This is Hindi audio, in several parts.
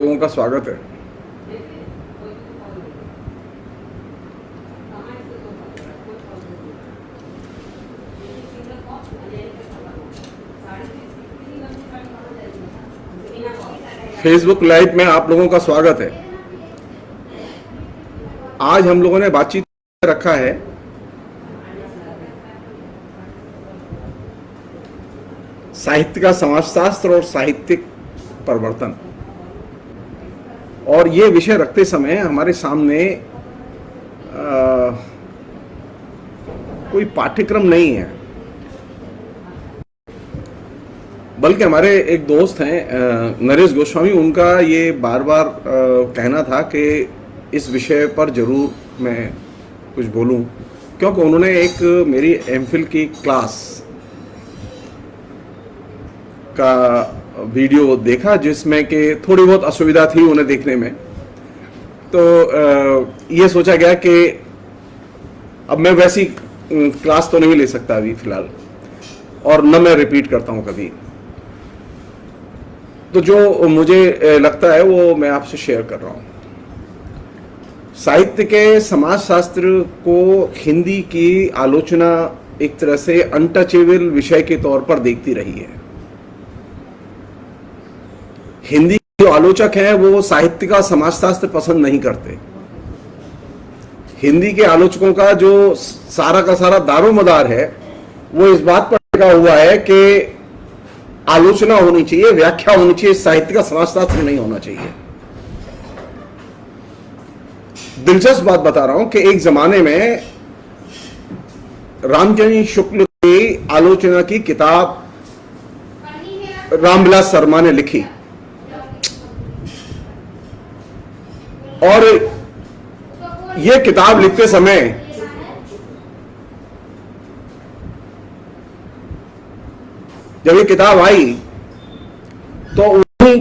लोगों का स्वागत है। फेसबुक लाइव में आप लोगों का स्वागत है। आज हम लोगों ने बातचीत रखा है साहित्य का समाजशास्त्र और साहित्यिक परिवर्तन, और ये विषय रखते समय हमारे सामने कोई पाठ्यक्रम नहीं है, बल्कि हमारे एक दोस्त हैं नरेश गोस्वामी, उनका ये बार बार कहना था कि इस विषय पर जरूर मैं कुछ बोलूं, क्योंकि उन्होंने एक मेरी एमफिल की क्लास का वीडियो देखा जिसमें कि थोड़ी बहुत असुविधा थी उन्हें देखने में। तो ये सोचा गया कि अब मैं वैसी क्लास तो नहीं ले सकता अभी फिलहाल, और न मैं रिपीट करता हूं कभी। तो जो मुझे लगता है वो मैं आपसे शेयर कर रहा हूं। साहित्य के समाजशास्त्र को हिंदी की आलोचना एक तरह से अनटचेबल विषय के तौर पर देखती रही है। हिंदी के जो आलोचक हैं वो साहित्य का समाजशास्त्र पसंद नहीं करते। हिंदी के आलोचकों का जो सारा का सारा दारोमदार है वो इस बात पर टिका हुआ है कि आलोचना होनी चाहिए, व्याख्या होनी चाहिए, साहित्य का समाजशास्त्र नहीं होना चाहिए। दिलचस्प बात बता रहा हूं कि एक जमाने में रामचंद्र शुक्ल की आलोचना की किताब रामविलास शर्मा ने लिखी, और यह किताब लिखते समय जब ये किताब आई तो उन्हीं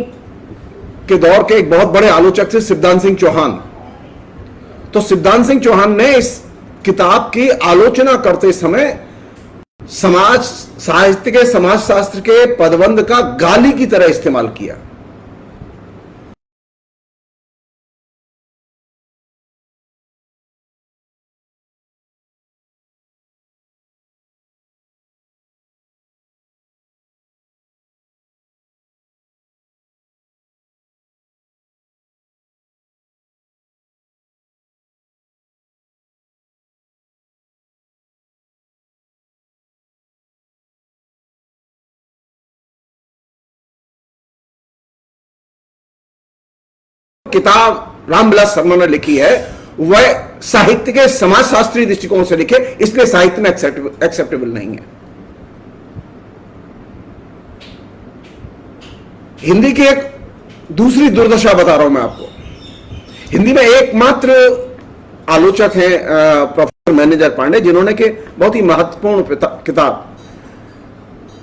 के दौर के एक बहुत बड़े आलोचक थे सिद्धांत सिंह चौहान। तो सिद्धांत सिंह चौहान ने इस किताब की आलोचना करते समय समाज साहित्य के समाजशास्त्र के पदबंध का गाली की तरह इस्तेमाल किया। किताब रामविलास शर्मा ने लिखी है वह साहित्य के समाजशास्त्रीय दृष्टिकोण से लिखे, इसलिए साहित्य में एक्सेप्टेबल नहीं है। हिंदी की एक दूसरी दुर्दशा बता रहा हूं मैं आपको। हिंदी में एकमात्र आलोचक हैं प्रोफेसर मैनेजर पांडे, जिन्होंने के बहुत ही महत्वपूर्ण किताब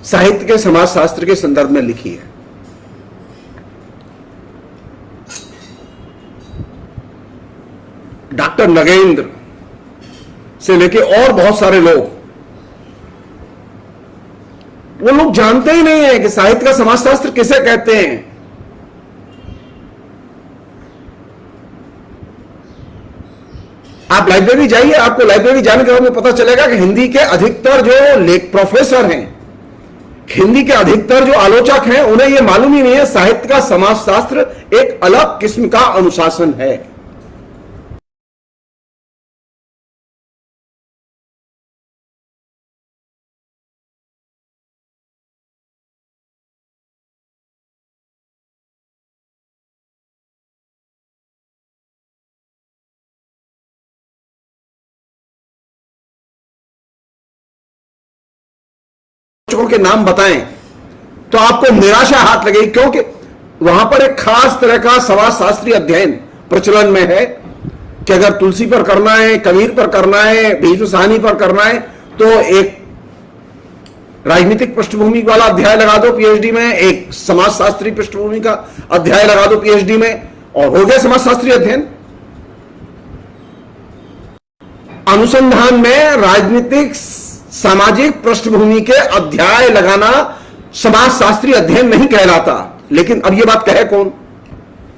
साहित्य के समाजशास्त्र के संदर्भ में लिखी है। डॉक्टर नगेंद्र से लेके और बहुत सारे लोग, वो लोग जानते ही नहीं है कि साहित्य का समाजशास्त्र किसे कहते हैं। आप लाइब्रेरी जाइए, आपको लाइब्रेरी जाने के बाद में पता चलेगा कि हिंदी के अधिकतर जो लेख प्रोफेसर हैं, हिंदी के अधिकतर जो आलोचक हैं, उन्हें यह मालूम ही नहीं है साहित्य का समाजशास्त्र एक अलग किस्म का अनुशासन है। के नाम बताएं तो आपको निराशा हाथ लगेगी, क्योंकि वहां पर एक खास तरह का समाजशास्त्रीय अध्ययन प्रचलन में है कि अगर तुलसी पर करना है, कबीर पर करना है, भीष्म साहनी पर करना है, तो एक राजनीतिक पृष्ठभूमि वाला अध्याय लगा दो पीएचडी में, एक समाजशास्त्री पृष्ठभूमि का अध्याय लगा दो पीएचडी में, और हो गया समाजशास्त्रीय अध्ययन। अनुसंधान में राजनीतिक सामाजिक पृष्ठभूमि के अध्याय लगाना समाजशास्त्रीय अध्ययन नहीं कहलाता। लेकिन अब यह बात कहे कौन?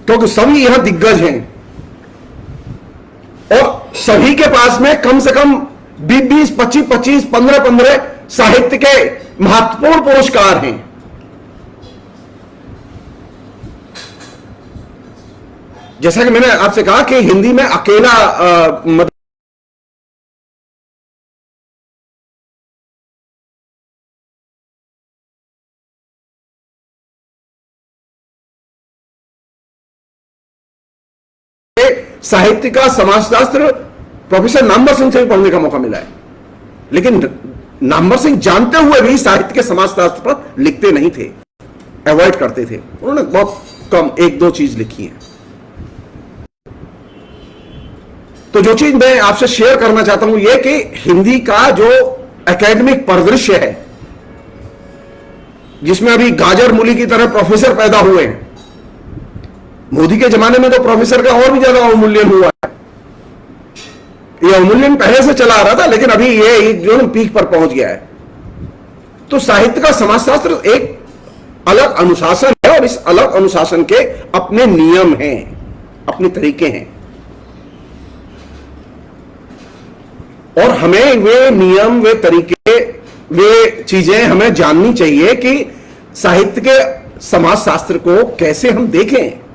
क्योंकि सभी यहां दिग्गज हैं और सभी के पास में कम से कम 20-20, 25-25, 15-15 साहित्य के महत्वपूर्ण पुरस्कार हैं। जैसा कि मैंने आपसे कहा कि हिंदी में अकेला साहित्य का समाजशास्त्र प्रोफेसर नामवर सिंह से भी पढ़ने का मौका मिला है, लेकिन नामवर सिंह जानते हुए भी साहित्य के समाजशास्त्र पर लिखते नहीं थे, अवॉइड करते थे। उन्होंने बहुत कम 1-2 चीज लिखी है। तो जो चीज मैं आपसे शेयर करना चाहता हूं यह कि हिंदी का जो एकेडमिक परिदृश्य है, जिसमें अभी गाजर मूली की तरह प्रोफेसर पैदा हुए हैं, मोदी के जमाने में तो प्रोफेसर का और भी ज्यादा अवमूल्यन हुआ है। यह अवमूल्यन पहले से चला आ रहा था, लेकिन अभी ये जो पीक पर पहुंच गया है। तो साहित्य का समाजशास्त्र एक अलग अनुशासन है और इस अलग अनुशासन के अपने नियम हैं, अपने तरीके हैं, और हमें वे नियम, वे तरीके, वे चीजें हमें जाननी चाहिए कि साहित्य के समाजशास्त्र को कैसे हम देखें।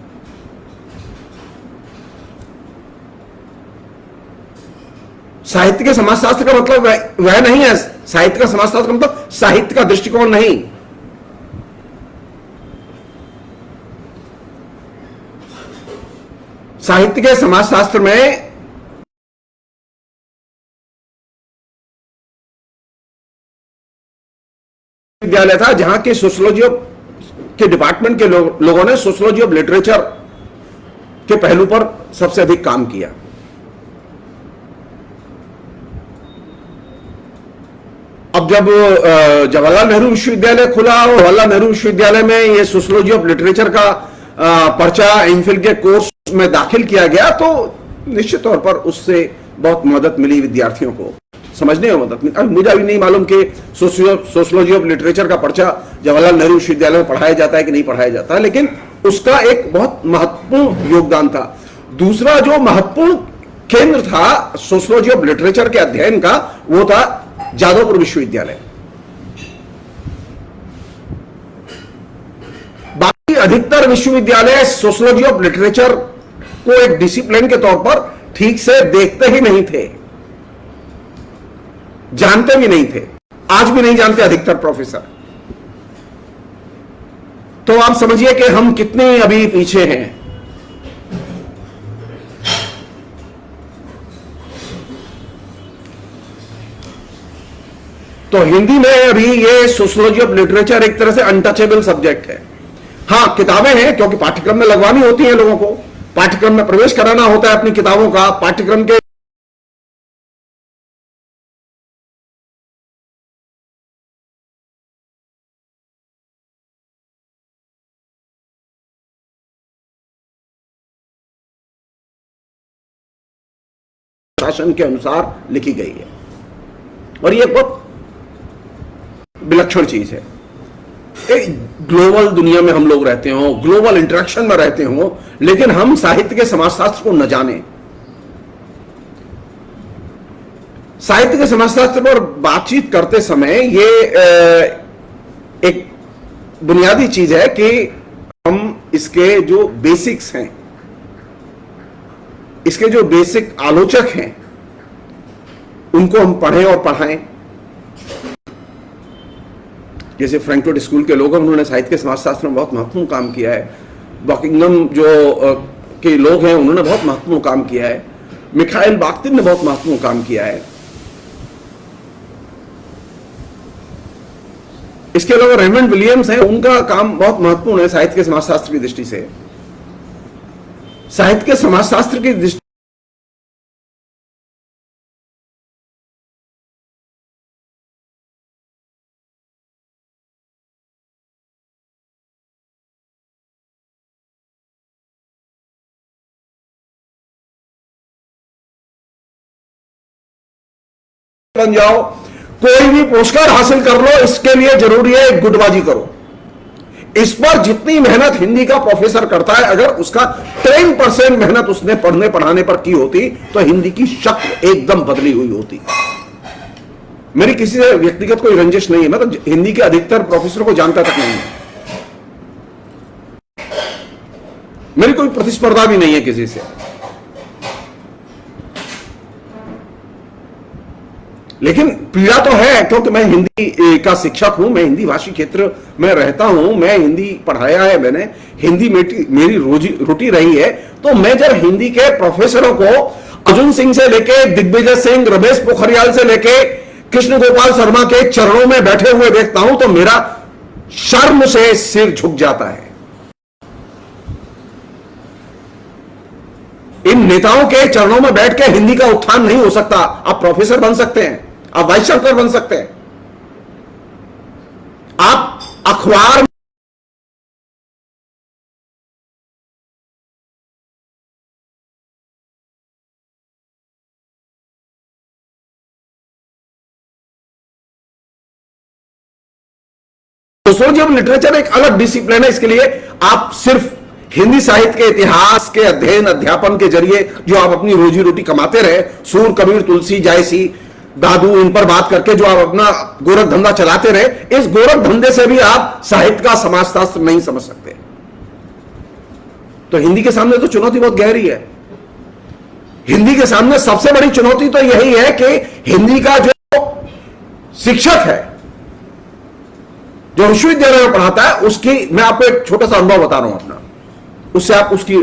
साहित्य के समाजशास्त्र का मतलब वह नहीं है, साहित्य का समाजशास्त्र का मतलब साहित्य का दृष्टिकोण नहीं। साहित्य के समाजशास्त्र में विद्यालय था जहां के सोशियोलॉजी के डिपार्टमेंट के लोगों ने सोशियोलॉजी ऑफ लिटरेचर के पहलू पर सबसे अधिक काम किया। अब जब जवाहरलाल नेहरू विश्वविद्यालय खुला और जवाहरलाल नेहरू विश्वविद्यालय में ये सोशियोलॉजी ऑफ लिटरेचर का पर्चा एमफिल के कोर्स में दाखिल किया गया, तो निश्चित तौर पर उससे बहुत मदद मिली विद्यार्थियों को, समझने में मदद मिली। अब मुझे अभी नहीं मालूम कि सोशियोलॉजी ऑफ लिटरेचर का पर्चा जवाहरलाल नेहरू विश्वविद्यालय में पढ़ाया जाता है कि नहीं पढ़ाया जाता है, लेकिन उसका एक बहुत महत्वपूर्ण योगदान था। दूसरा जो महत्वपूर्ण केंद्र था सोशियोलॉजी ऑफ लिटरेचर के अध्ययन का, वो था जादवपुर विश्वविद्यालय। बाकी अधिकतर विश्वविद्यालय सोशियोलॉजी ऑफ लिटरेचर को एक डिसिप्लिन के तौर पर ठीक से देखते ही नहीं थे, जानते भी नहीं थे, आज भी नहीं जानते अधिकतर प्रोफेसर। तो आप समझिए कि हम कितने अभी पीछे हैं। तो हिंदी में अभी ये सोशियोलॉजी ऑफ लिटरेचर एक तरह से अनटचेबल सब्जेक्ट है। हां, किताबें हैं क्योंकि पाठ्यक्रम में लगवानी होती है, लोगों को पाठ्यक्रम में प्रवेश कराना होता है अपनी किताबों का, पाठ्यक्रम के शासन के अनुसार लिखी गई है, और यह बहुत विलक्षण चीज है। एक ग्लोबल दुनिया में हम लोग रहते हो, ग्लोबल इंटरेक्शन में रहते हो, लेकिन हम साहित्य के समाजशास्त्र को न जाने। साहित्य के समाजशास्त्र पर बातचीत करते समय ये एक बुनियादी चीज है कि हम इसके जो बेसिक्स हैं, इसके जो बेसिक आलोचक हैं, उनको हम पढ़ें और पढ़ाएं। जैसे फ्रैंकफर्ट स्कूल के लोग हैं, उन्होंने साहित्य के समाजशास्त्र में बहुत महत्वपूर्ण काम किया है। बकिंगम जो के लोग हैं, उन्होंने बहुत महत्वपूर्ण काम किया है। मिखाइल बाख्तिन ने बहुत महत्वपूर्ण काम किया है। इसके अलावा रेमंड विलियम्स हैं, उनका काम बहुत महत्वपूर्ण है साहित्य के समाजशास्त्र की दृष्टि से। साहित्य के समाजशास्त्र की दृष्टि बन जाओ, कोई भी पुरस्कार हासिल कर लो, इसके लिए जरूरी है गुटबाजी करो। इस पर जितनी मेहनत हिंदी का प्रोफेसर करता है, अगर उसका 10% मेहनत उसने पढ़ने पढ़ाने पर की होती तो हिंदी की शक्ल एकदम बदली हुई होती। मेरी किसी से व्यक्तिगत कोई रंजिश नहीं है, मैं तो हिंदी के अधिकतर प्रोफेसर को जानता तक नहीं है, मेरी कोई प्रतिस्पर्धा भी नहीं है किसी से। लेकिन पीड़ा तो है, क्योंकि मैं हिंदी का शिक्षक हूं, मैं हिंदी भाषी क्षेत्र में रहता हूं, मैं हिंदी पढ़ाया है, मैंने हिंदी मेरी रोजी रोटी रही है। तो मैं जब हिंदी के प्रोफेसरों को अर्जुन सिंह से लेके दिग्विजय सिंह, रमेश पोखरियाल से लेके कृष्ण गोपाल शर्मा के चरणों में बैठे हुए देखता हूं तो मेरा शर्म से सिर झुक जाता है। इन नेताओं के चरणों में बैठ के हिंदी का उत्थान नहीं हो सकता। आप प्रोफेसर बन सकते हैं, आप वाइस चांसलर बन सकते हैं, आप अखबार तो सोचिए, लिटरेचर एक अलग डिसिप्लिन है। इसके लिए आप सिर्फ हिंदी साहित्य के इतिहास के अध्ययन अध्यापन के जरिए जो आप अपनी रोजी रोटी कमाते रहे, सूर, कबीर, तुलसी, जायसी, दादू, इन पर बात करके जो आप अपना गोरख धंधा चलाते रहे, इस गोरख धंधे से भी आप साहित्य का समाजशास्त्र नहीं समझ सकते। तो हिंदी के सामने तो चुनौती बहुत गहरी है। हिंदी के सामने सबसे बड़ी चुनौती तो यही है कि हिंदी का जो शिक्षक है, जो विश्वविद्यालय में पढ़ाता है, उसकी मैं आपको एक छोटा सा अनुभव बता रहा हूं अपना, उससे आप उसकी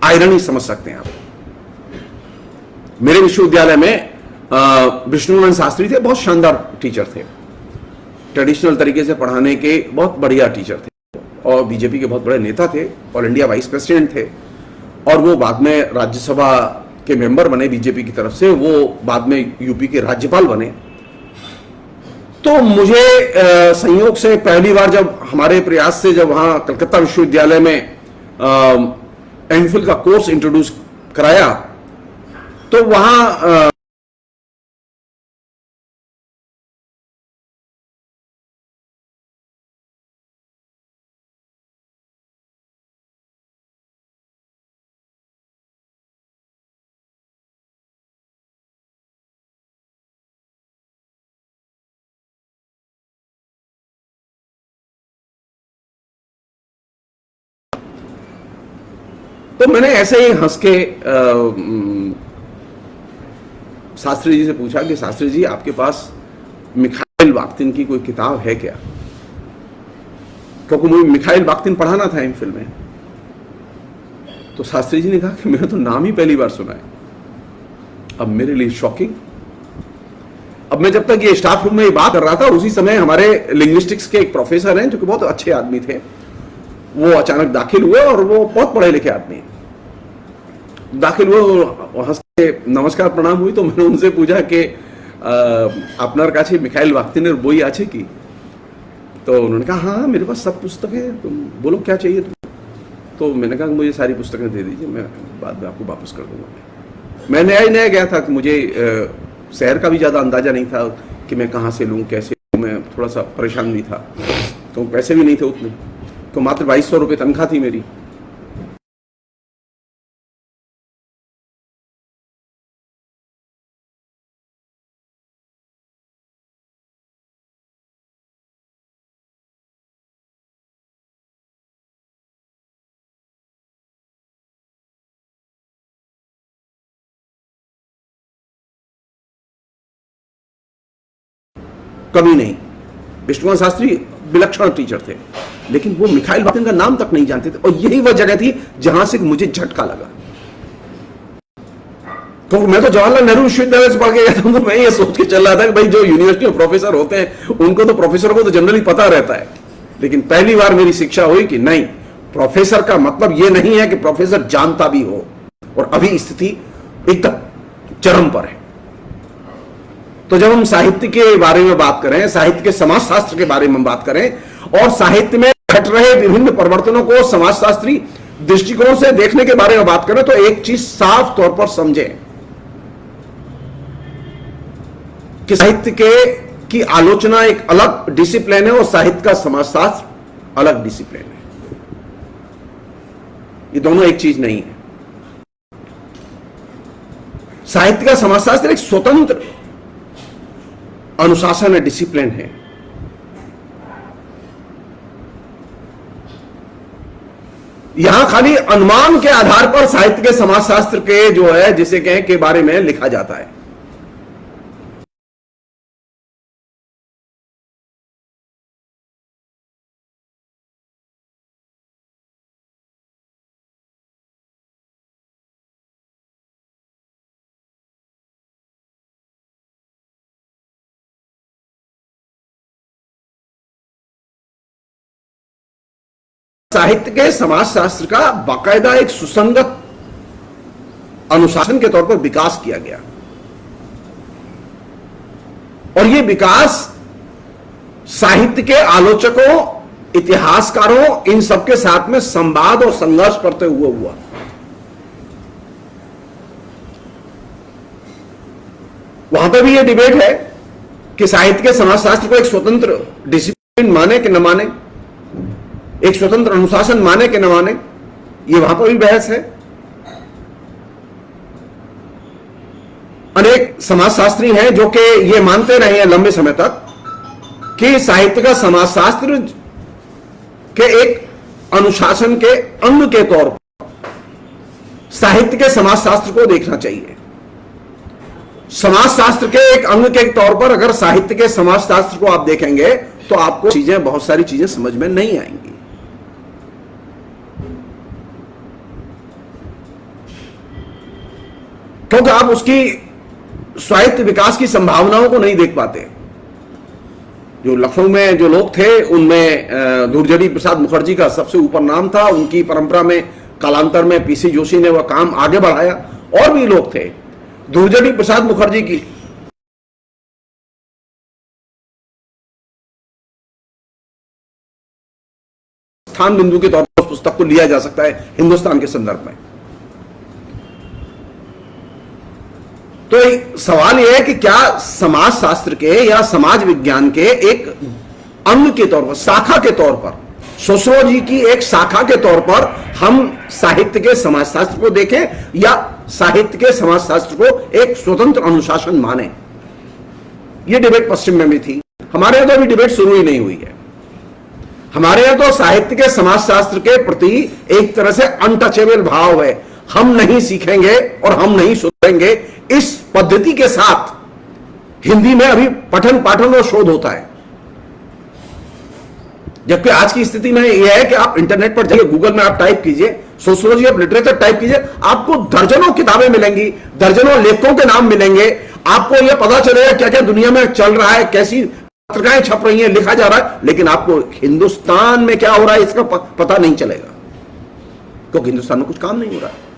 आयरनी समझ सकते हैं। आप मेरे विश्वविद्यालय में विष्णुनंदन शास्त्री थे, बहुत शानदार टीचर थे, ट्रेडिशनल तरीके से पढ़ाने के बहुत बढ़िया टीचर थे, और बीजेपी के बहुत बड़े नेता थे, ऑल इंडिया वाइस प्रेसिडेंट थे, और वो बाद में राज्यसभा के मेंबर बने बीजेपी की तरफ से, वो बाद में यूपी के राज्यपाल बने। तो मुझे संयोग से पहली बार जब हमारे प्रयास से जब वहां कलकत्ता विश्वविद्यालय में एमफिल का कोर्स इंट्रोड्यूस कराया, तो वहां तो मैंने ऐसे ही हंस के शास्त्री जी से पूछा कि शास्त्री जी, आपके पास मिखाइल बाख्तिन की कोई किताब है क्या? क्योंकि मुझे मिखाइल बाख्तिन पढ़ाना था एमफिल में। तो शास्त्री जी ने कहा कि मैंने तो नाम ही पहली बार सुना है। अब मेरे लिए शॉकिंग। अब मैं जब तक ये स्टाफ रूम में ये बात कर रहा था, उसी समय हमारे लिंग्विस्टिक्स के एक प्रोफेसर हैं जो कि बहुत अच्छे आदमी थे, वो अचानक दाखिल हुए, और वो बहुत पढ़े लिखे आदमी हैं। दाखिल हुए, हंस के नमस्कार प्रणाम हुई, तो मैंने उनसे पूछा कि आपनार काछे मिखाइल बाख्तिनेर बोई आछे की? तो उन्होंने कहा हाँ, मेरे पास सब पुस्तक है, तुम बोलो क्या चाहिए तुम्हें। तो मैंने कहा मुझे सारी पुस्तकें दे दीजिए, मैं बाद में आपको वापस कर दूंगा। मैं नया ही नया गया था, कि मुझे शहर का भी ज़्यादा अंदाजा नहीं था कि मैं कहाँ से लूँ, कैसे लूँ। मैं थोड़ा सा परेशान भी था, तो पैसे भी नहीं थे उतने, तो मात्र 2200 रुपये तनख्वाह थी मेरी। कभी नहीं। विष्णुनंदन शास्त्री विलक्षण टीचर थे, लेकिन वो मिखाइल बाख्तिन का नाम तक नहीं जानते थे, और यही वह जगह थी जहां से मुझे झटका लगा। तो मैं तो जवाहरलाल नेहरू विश्वविद्यालय से पढ़ के गया था, तो मैं ये सोच के चल रहा था कि भाई जो यूनिवर्सिटी में प्रोफेसर होते हैं उनको तो प्रोफेसर को तो जनरली पता रहता है। लेकिन पहली बार मेरी शिक्षा हुई कि नहीं, प्रोफेसर का मतलब ये नहीं है कि प्रोफेसर जानता भी हो, और अभी स्थिति एकदम चरम पर है। तो जब हम साहित्य के बारे में बात करें, साहित्य के समाजशास्त्र के बारे में बात करें, और साहित्य में घट रहे विभिन्न परिवर्तनों को समाजशास्त्री दृष्टिकोण से देखने के बारे में बात करें, तो एक चीज साफ तौर पर समझें कि साहित्य की आलोचना एक अलग डिसिप्लिन है, और साहित्य का समाजशास्त्र अलग डिसिप्लिन है। ये दोनों एक चीज नहीं है। साहित्य का समाजशास्त्र एक स्वतंत्र अनुशासन है, डिसिप्लिन है। यहां खाली अनुमान के आधार पर साहित्य के समाजशास्त्र के जो है जिसे कहें के बारे में लिखा जाता है। साहित्य के समाजशास्त्र का बाकायदा एक सुसंगत अनुशासन के तौर पर विकास किया गया, और यह विकास साहित्य के आलोचकों, इतिहासकारों, इन सबके साथ में संवाद और संघर्ष करते हुए हुआ। वहां पर भी यह डिबेट है कि साहित्य के समाजशास्त्र को एक स्वतंत्र डिसिप्लिन माने कि न माने, एक स्वतंत्र अनुशासन माने कि न माने, ये वहां पर भी बहस है। अनेक समाजशास्त्री हैं जो कि ये मानते रहे हैं लंबे समय तक कि साहित्य का समाजशास्त्र के एक अनुशासन के अंग के तौर पर साहित्य के समाजशास्त्र को देखना चाहिए। समाजशास्त्र के एक अंग के तौर पर अगर साहित्य के समाजशास्त्र को आप देखेंगे तो आपको बहुत सारी चीजें समझ में नहीं आएंगी। क्योंकि आप उसकी स्वायत्त विकास की संभावनाओं को नहीं देख पाते। जो लखनऊ में जो लोग थे उनमें दुर्जड़ी प्रसाद मुखर्जी का सबसे ऊपर नाम था। उनकी परंपरा में कालांतर में पीसी जोशी ने वह काम आगे बढ़ाया, और भी लोग थे। दुर्जड़ी प्रसाद मुखर्जी की स्थान बिंदु के तौर पर उस पुस्तक को लिया जा सकता है हिंदुस्तान के संदर्भ में। तो सवाल यह है कि क्या समाजशास्त्र के या समाज विज्ञान के एक अंग के तौर पर, शाखा के तौर पर, सोशियोलॉजी की एक शाखा के तौर पर हम साहित्य के समाजशास्त्र को देखें, या साहित्य के समाजशास्त्र को एक स्वतंत्र अनुशासन माने। यह डिबेट पश्चिम में भी थी। हमारे यहां तो अभी डिबेट शुरू ही नहीं हुई है। हमारे यहां तो साहित्य के समाजशास्त्र के प्रति एक तरह से अनटचेबल भाव है। हम नहीं सीखेंगे और हम नहीं सुधरेंगे, इस पद्धति के साथ हिंदी में अभी पठन पाठन और शोध होता है। जबकि आज की स्थिति में यह है कि आप इंटरनेट पर जाइए, गूगल में आप टाइप कीजिए सोशियोलॉजी ऑफ लिटरेचर टाइप कीजिए, आपको दर्जनों किताबें मिलेंगी, दर्जनों लेखकों के नाम मिलेंगे। आपको यह पता चलेगा क्या क्या दुनिया में चल रहा है, कैसी पत्रिकाएं छप रही हैं, लिखा जा रहा है, लेकिन आपको हिंदुस्तान में क्या हो रहा है इसका पता नहीं चलेगा, क्योंकि हिंदुस्तान में कुछ काम नहीं हो रहा है।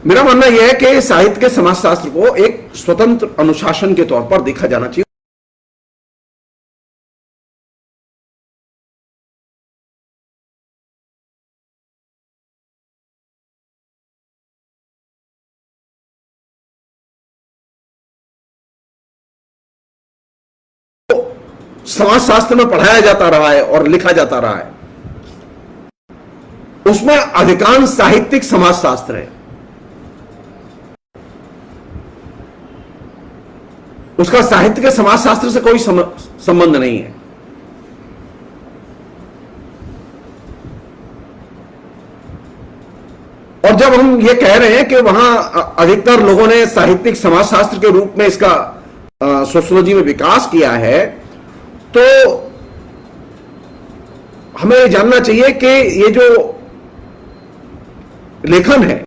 मेरा मानना यह है कि साहित्य के समाजशास्त्र को एक स्वतंत्र अनुशासन के तौर पर देखा जाना चाहिए। तो समाजशास्त्र में पढ़ाया जाता रहा है और लिखा जाता रहा है, उसमें अधिकांश साहित्यिक समाजशास्त्र है, उसका साहित्य के समाजशास्त्र से कोई संबंध नहीं है। और जब हम ये कह रहे हैं कि वहां अधिकतर लोगों ने साहित्यिक समाजशास्त्र के रूप में इसका सोशियोलॉजी में विकास किया है, तो हमें ये जानना चाहिए कि ये जो लेखन है,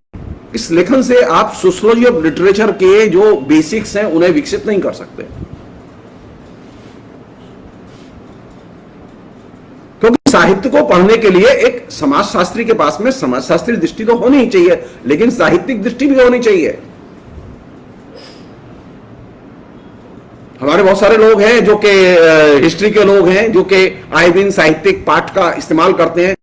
इस लेखन से आप सोशियोलॉजी ऑफ लिटरेचर के जो बेसिक्स हैं उन्हें विकसित नहीं कर सकते, क्योंकि साहित्य को पढ़ने के लिए एक समाजशास्त्री के पास में समाजशास्त्री दृष्टि तो होनी ही चाहिए, लेकिन साहित्यिक दृष्टि भी होनी चाहिए। हमारे बहुत सारे लोग हैं जो कि हिस्ट्री के लोग हैं, जो कि आए दिन साहित्यिक पाठ का इस्तेमाल करते हैं।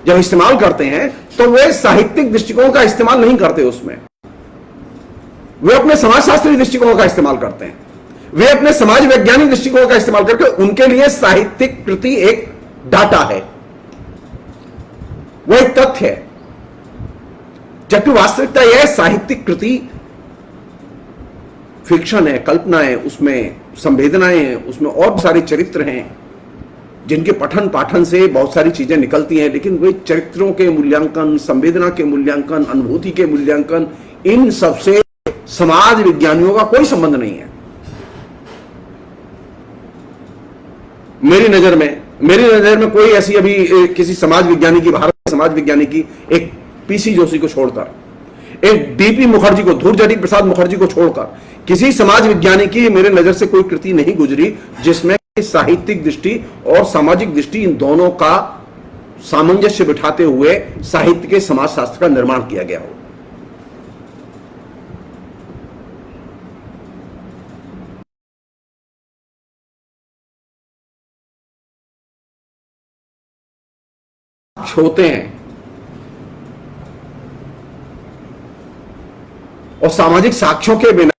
जब इस्तेमाल करते हैं तो वे साहित्यिक दृष्टिकोण का इस्तेमाल नहीं करते, उसमें वे अपने समाजशास्त्री दृष्टिकोण का इस्तेमाल करते हैं, वे अपने समाज वैज्ञानिक दृष्टिकोण का इस्तेमाल करके, उनके लिए साहित्यिक कृति एक डाटा है, वो एक तथ्य है। जबकि वास्तविकता यह साहित्यिक कृति फिक्शन है, कल्पना है, उसमें संवेदनाएं हैं, उसमें और सारे चरित्र हैं जिनके पठन पाठन से बहुत सारी चीजें निकलती हैं, लेकिन वे चरित्रों के मूल्यांकन, संवेदना के मूल्यांकन, अनुभूति के मूल्यांकन, इन सबसे समाज विज्ञानियों का कोई संबंध नहीं है। मेरी नजर में कोई ऐसी अभी किसी समाज विज्ञानी की, भारत समाज विज्ञानी की, एक पीसी जोशी को छोड़कर, एक डीपी मुखर्जी को, धुरजटी प्रसाद मुखर्जी को छोड़कर किसी समाज विज्ञानी की मेरे नजर से कोई कृति नहीं गुजरी जिसमें साहित्यिक दृष्टि और सामाजिक दृष्टि, इन दोनों का सामंजस्य बिठाते हुए साहित्य के समाजशास्त्र का निर्माण किया गया हो। होते हैं और सामाजिक साक्ष्यों के बिना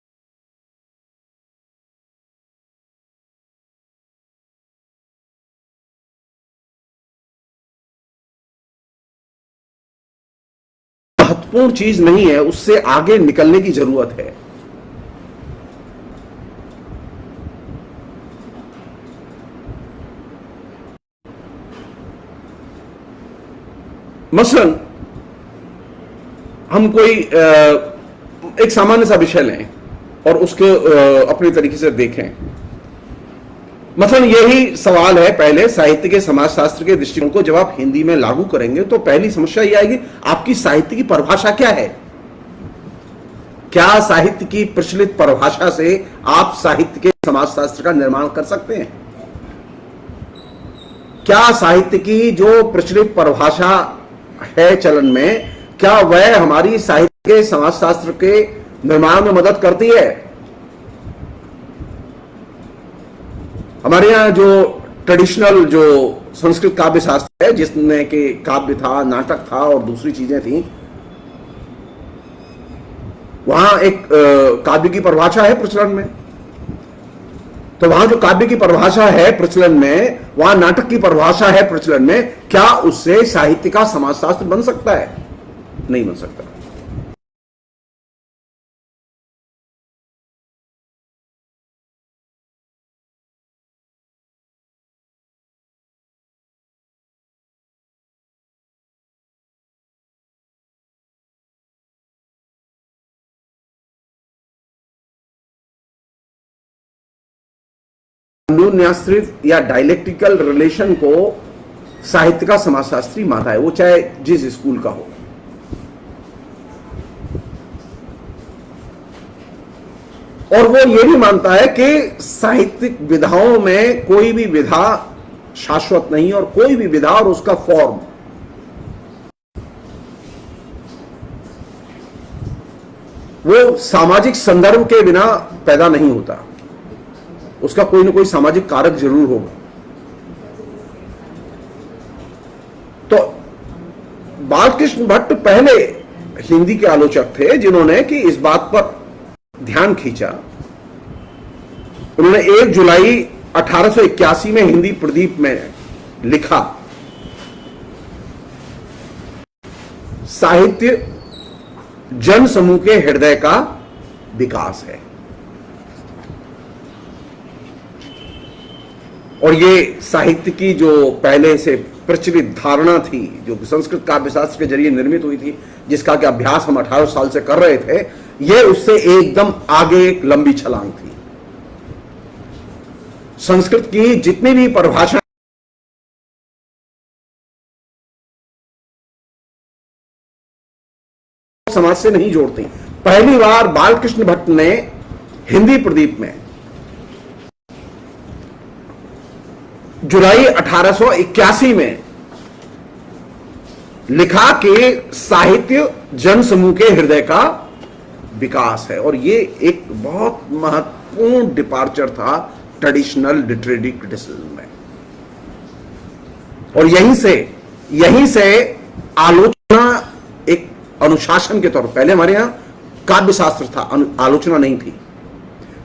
महत्वपूर्ण चीज नहीं है, उससे आगे निकलने की जरूरत है। मसलन हम कोई एक सामान्य सा विषय लें और उसको अपने तरीके से देखें। मसलन यही सवाल है, पहले साहित्य के समाजशास्त्र के दृष्टिकोण को जब आप हिंदी में लागू करेंगे तो पहली समस्या यह आएगी, आपकी साहित्य की परिभाषा क्या है? क्या साहित्य की प्रचलित परिभाषा से आप साहित्य के समाजशास्त्र का निर्माण कर सकते हैं? क्या साहित्य की जो प्रचलित परिभाषा है चलन में, क्या वह हमारी साहित्य के समाजशास्त्र के निर्माण में मदद करती है? हमारे यहां जो ट्रेडिशनल जो संस्कृत काव्य शास्त्र है, जिसमें कि काव्य था, नाटक था और दूसरी चीजें थी, वहां एक काव्य की परिभाषा है प्रचलन में। तो वहां जो काव्य की परिभाषा है प्रचलन में, वहां नाटक की परिभाषा है प्रचलन में, क्या उससे साहित्य का समाजशास्त्र बन सकता है? नहीं बन सकता। अन्योन्याश्रित या डायलेक्टिकल रिलेशन को साहित्य का समाजशास्त्री मानता है, वो चाहे जिस स्कूल का हो। और वो ये भी मानता है कि साहित्यिक विधाओं में कोई भी विधा शाश्वत नहीं, और कोई भी विधा और उसका फॉर्म वो सामाजिक संदर्भ के बिना पैदा नहीं होता, उसका कोई ना कोई सामाजिक कारक जरूर होगा। तो बालकृष्ण भट्ट पहले हिंदी के आलोचक थे जिन्होंने कि इस बात पर ध्यान खींचा। उन्होंने 1 जुलाई 1881 में हिंदी प्रदीप में लिखा, साहित्य जन समूह के हृदय का विकास है। और ये साहित्य की जो पहले से प्रचलित धारणा थी, जो संस्कृत काव्यशास्त्र के जरिए निर्मित हुई थी, जिसका कि अभ्यास हम 18 साल से कर रहे थे, ये उससे एकदम आगे एक लंबी छलांग थी। संस्कृत की जितनी भी परिभाषा समाज से नहीं जोड़ती। पहली बार बालकृष्ण भट्ट ने हिंदी प्रदीप में जुलाई 1881 में लिखा कि साहित्य जन समूह के हृदय का विकास है। और ये एक बहुत महत्वपूर्ण डिपार्चर था ट्रेडिशनल लिटरेरी क्रिटिसिज्म में। और यहीं से यहीं से आलोचना एक अनुशासन के तौर पर, पहले हमारे यहां काव्य शास्त्र था, आलोचना नहीं थी।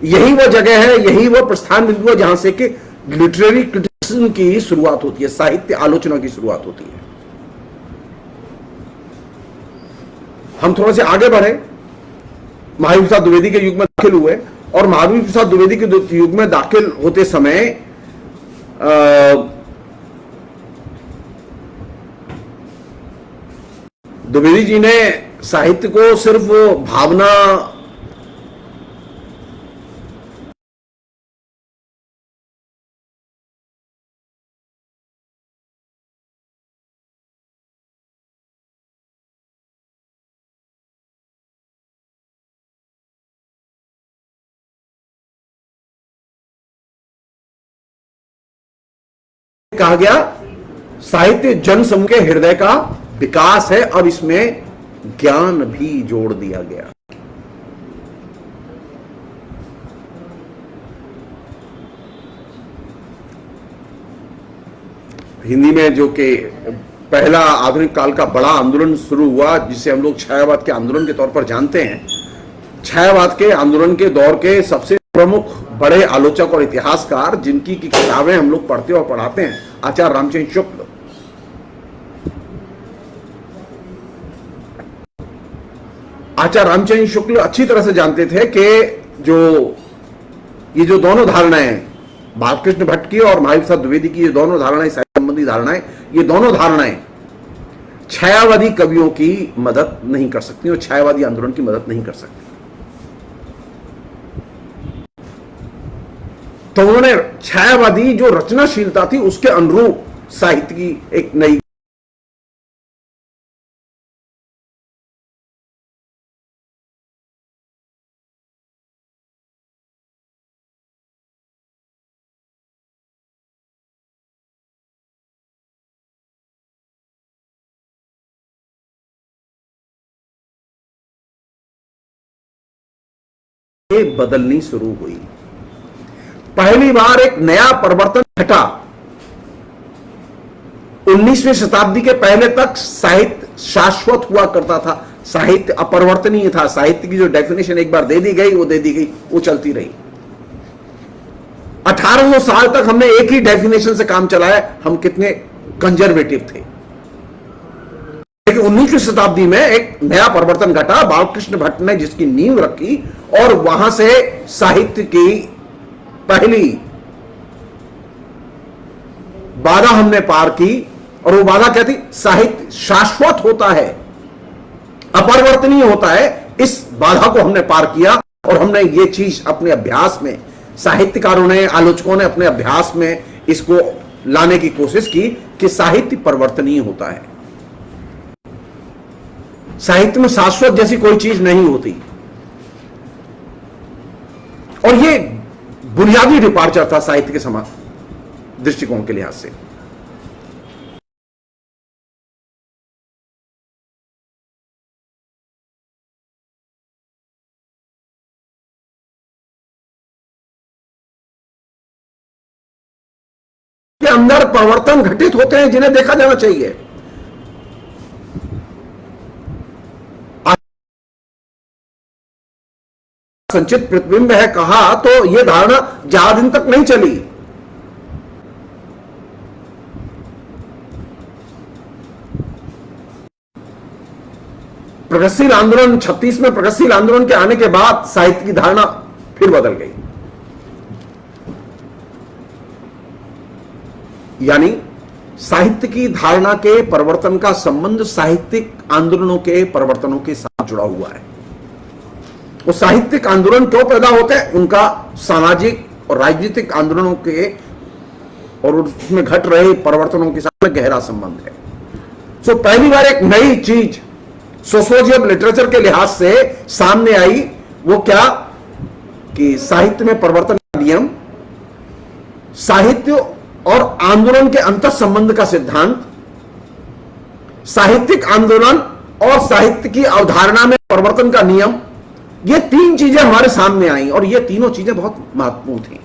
यही वो जगह है, यही वो प्रस्थान बिंदु है जहां से कि लिटरेरी क्रिटिसिज्म की शुरुआत होती है, साहित्य आलोचना की शुरुआत होती है। हम थोड़ा से आगे बढ़े, महावीर प्रसाद द्विवेदी के युग में दाखिल हुए, और महावीर प्रसाद द्विवेदी के युग में दाखिल होते समय द्विवेदी जी ने साहित्य को सिर्फ भावना कहा गया, साहित्य जन समूह के हृदय का विकास है, अब इसमें ज्ञान भी जोड़ दिया गया। हिंदी में जो कि पहला आधुनिक काल का बड़ा आंदोलन शुरू हुआ, जिसे हम लोग छायावाद के आंदोलन के तौर पर जानते हैं, छायावाद के आंदोलन के दौर के सबसे प्रमुख बड़े आलोचक और इतिहासकार जिनकी की किताबें हम लोग पढ़ते और पढ़ाते हैं, आचार्य रामचंद्र शुक्ल। आचार्य रामचंद्र शुक्ल अच्छी तरह से जानते थे कि ये जो दोनों धारणाएं, बालकृष्ण भट्ट की और महावीर प्रसाद द्विवेदी की ये दोनों धारणाएं, साहित्य संबंधी धारणाएं, ये दोनों धारणाएं छायावादी कवियों की मदद नहीं कर सकती और छायावादी आंदोलन की मदद नहीं कर सकती। तो उन्होंने छायावादी जो रचनाशीलता थी उसके अनुरूप साहित्य की एक नई बदलनी शुरू हुई। पहली बार एक नया परिवर्तन घटा। 19वीं शताब्दी के पहले तक साहित्य शाश्वत हुआ करता था, साहित्य अपरिवर्तनीय था। साहित्य की जो डेफिनेशन एक बार दे दी गई, वो चलती रही। 1800 साल तक हमने एक ही डेफिनेशन से काम चलाया, हम कितने कंजर्वेटिव थे। लेकिन 19वीं शताब्दी में एक नया परिवर्तन घटा, बालकृष्ण भट्ट ने जिसकी नींव रखी, और वहां से साहित्य की पहली बाधा हमने पार की। और वो बाधा क्या थी? साहित्य शाश्वत होता है, अपरिवर्तनीय होता है। इस बाधा को हमने पार किया और हमने ये चीज अपने अभ्यास में, साहित्यकारों ने, आलोचकों ने अपने अभ्यास में इसको लाने की कोशिश की कि साहित्य परिवर्तनीय होता है। साहित्य में शाश्वत जैसी कोई चीज नहीं होती। और ये बुनियादी डिपार्चर था साहित्य के समाज दृष्टिकोण के लिहाज से। के अंदर परिवर्तन घटित होते हैं जिन्हें देखा जाना चाहिए। संचित प्रतिबिंब है कहा तो यह धारणा ज्यादा दिन तक नहीं चली। प्रगतिशील आंदोलन 36 में प्रगतिशील आंदोलन के आने के बाद साहित्य की धारणा फिर बदल गई। यानी साहित्य की धारणा के परिवर्तन का संबंध साहित्यिक आंदोलनों के परिवर्तनों के साथ जुड़ा हुआ है। वो साहित्यिक आंदोलन क्यों पैदा होते हैं? उनका सामाजिक और राजनीतिक आंदोलनों के और उसमें घट रहे परिवर्तनों के साथ में गहरा संबंध है। सो पहली बार एक नई चीज सोशियोलॉजी ऑफ लिटरेचर के लिहाज से सामने आई। वो क्या? कि साहित्य में परिवर्तन का नियम, साहित्य और आंदोलन के अंतर संबंध का सिद्धांत, साहित्यिक आंदोलन और साहित्य की अवधारणा में परिवर्तन का नियम, ये तीन चीजें हमारे सामने आई और ये तीनों चीजें बहुत महत्वपूर्ण थी।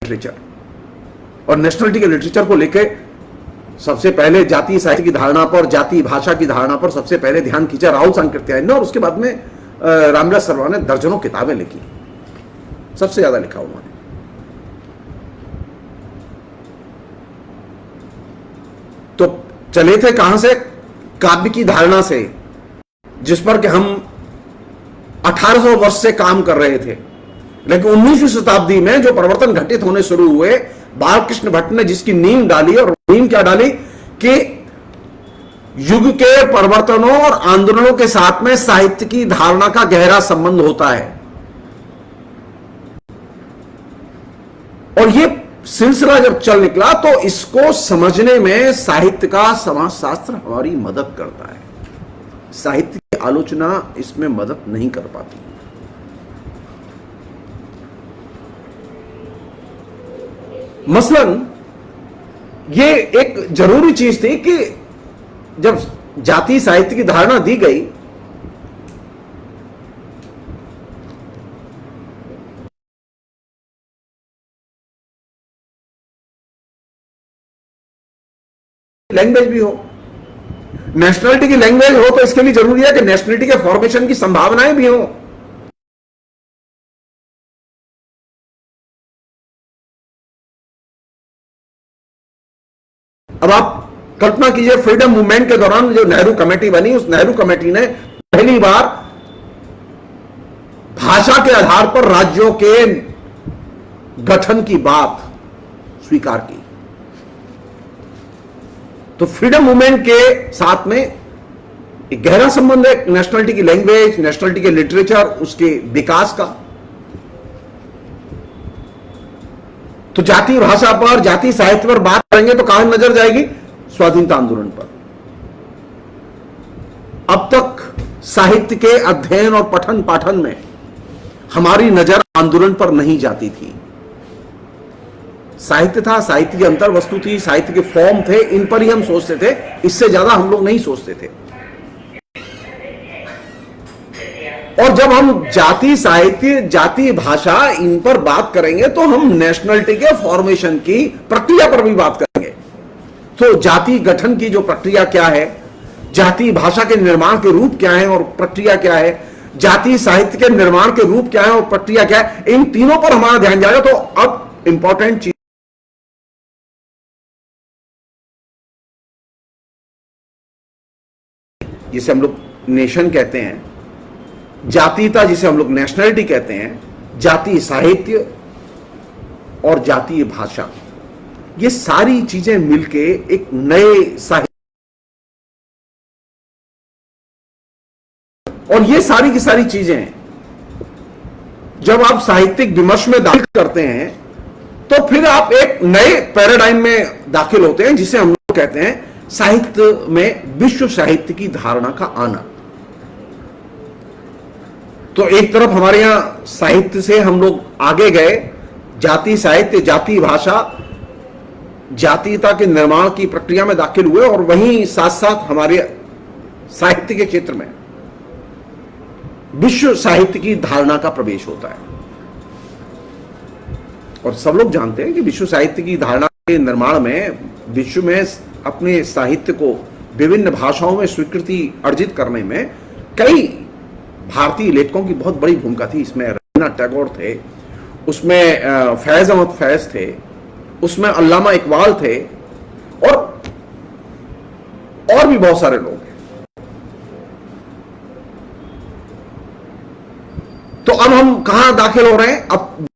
लिटरेचर, और नेशनलिटी के लिटरेचर को लेके सबसे पहले जातीय साहित्य की धारणा पर, जातीय भाषा की धारणा पर सबसे पहले ध्यान खींचा राहुल सांकृत्यायन ने, और उसके बाद में रामविलास शर्मा ने दर्जनों किताबें लिखी, सबसे ज्यादा लिखा उन्होंने। तो चले थे कहां से? काव्य की धारणा से, जिस पर कि हम 1800 वर्ष से काम कर रहे थे, लेकिन 19वीं शताब्दी में जो परिवर्तन घटित होने शुरू हुए, बालकृष्ण भट्ट ने जिसकी नींव डाली, और नींव क्या डाली कि युग के परिवर्तनों और आंदोलनों के साथ में साहित्य की धारणा का गहरा संबंध होता है, और ये सिलसिला जब चल निकला तो इसको समझने में साहित्य का समाजशास्त्र हमारी मदद करता है। साहित्य की आलोचना इसमें मदद नहीं कर पाती। मसलन ये एक जरूरी चीज थी कि जब जातीय साहित्य की धारणा दी गई, लैंग्वेज भी हो, नेशनलिटी की लैंग्वेज हो, तो इसके लिए जरूरी है कि नेशनलिटी के फॉर्मेशन की संभावनाएं भी हो। अब आप कल्पना कीजिए, फ्रीडम मूवमेंट के दौरान जो नेहरू कमेटी बनी, उस नेहरू कमेटी ने पहली बार भाषा के आधार पर राज्यों के गठन की बात स्वीकार की। तो फ्रीडम मूवमेंट के साथ में एक गहरा संबंध है नेशनलिटी की लैंग्वेज, नेशनलिटी के लिटरेचर, उसके विकास का। तो जातीय भाषा पर, जातीय साहित्य पर बात करेंगे तो कहां नजर जाएगी? स्वाधीनता आंदोलन पर। अब तक साहित्य के अध्ययन और पठन पाठन में हमारी नजर आंदोलन पर नहीं जाती थी। साहित्य था, साहित्य की अंतर वस्तु थी, साहित्य के फॉर्म थे, इन पर ही हम सोचते थे, इससे ज्यादा हम लोग नहीं सोचते थे। और जब हम जातीय साहित्य, जातीय भाषा, इन पर बात करेंगे तो हम नेशनलिटी के फॉर्मेशन की प्रक्रिया पर भी बात करेंगे। तो जातीय गठन की जो प्रक्रिया क्या है, जातीय भाषा के निर्माण के रूप क्या है और प्रक्रिया क्या है, जातीय साहित्य के निर्माण के रूप क्या है और प्रक्रिया क्या है, इन तीनों पर हमारा ध्यान जाएगा। तो अब इंपॉर्टेंट चीज जिसे हम लोग नेशन कहते हैं, जातीयता जिसे हम लोग नेशनलिटी कहते हैं, जातीय साहित्य और जातीय भाषा, ये सारी चीजें मिलके एक नए साहित्य, और ये सारी की सारी चीजें जब आप साहित्यिक विमर्श में दाखिल करते हैं तो फिर आप एक नए पैराडाइम में दाखिल होते हैं, जिसे हम लोग कहते हैं साहित्य में विश्व साहित्य की धारणा का आना। तो एक तरफ हमारे यहां साहित्य से हम लोग आगे गए, जातीय साहित्य, जातीय भाषा, जातीयता के निर्माण की प्रक्रिया में दाखिल हुए, और वहीं साथ साथ हमारे साहित्य के क्षेत्र में विश्व साहित्य की धारणा का प्रवेश होता है। और सब लोग जानते हैं कि विश्व साहित्य की धारणा के निर्माण में, विश्व में अपने साहित्य को विभिन्न भाषाओं में स्वीकृति अर्जित करने में कई भारतीय लेखकों की बहुत बड़ी भूमिका थी। इसमें रवींद्रनाथ टैगोर थे, उसमें फैज अहमद फैज थे, उसमें अल्लामा इकबाल थे, और भी बहुत सारे लोग हैं। तो अब हम कहां दाखिल हो रहे हैं? अब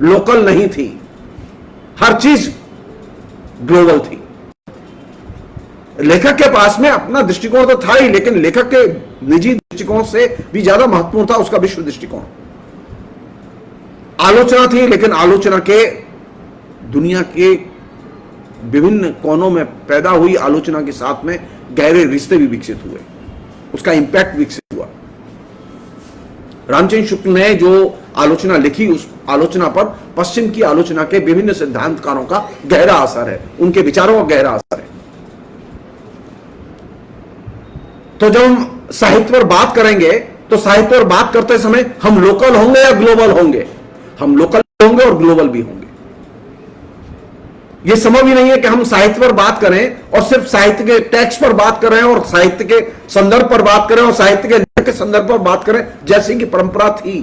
लोकल नहीं थी, हर चीज ग्लोबल थी। लेखक के पास में अपना दृष्टिकोण तो था ही, लेकिन लेखक के निजी दृष्टिकोण से भी ज्यादा महत्वपूर्ण था उसका विश्व दृष्टिकोण। आलोचना थी, लेकिन आलोचना के दुनिया के विभिन्न कोनों में पैदा हुई आलोचना के साथ में गहरे रिश्ते भी विकसित हुए, उसका इंपैक्ट विकसित हुआ। रामचंद्र शुक्ल ने जो आलोचना लिखी, उस आलोचना पर पश्चिम की आलोचना के विभिन्न सिद्धांतकारों का गहरा असर है, उनके विचारों का गहरा असर है। तो जब हम साहित्य पर बात करेंगे तो साहित्य पर बात करते समय हम लोकल होंगे या ग्लोबल होंगे? हम लोकल होंगे और ग्लोबल भी होंगे। यह संभव ही नहीं है कि हम साहित्य पर बात करें और सिर्फ साहित्य के टेक्स्ट पर बात करें और साहित्य के संदर्भ पर बात करें और साहित्य के लेखक के संदर्भ पर बात करें जैसी कि परंपरा थी।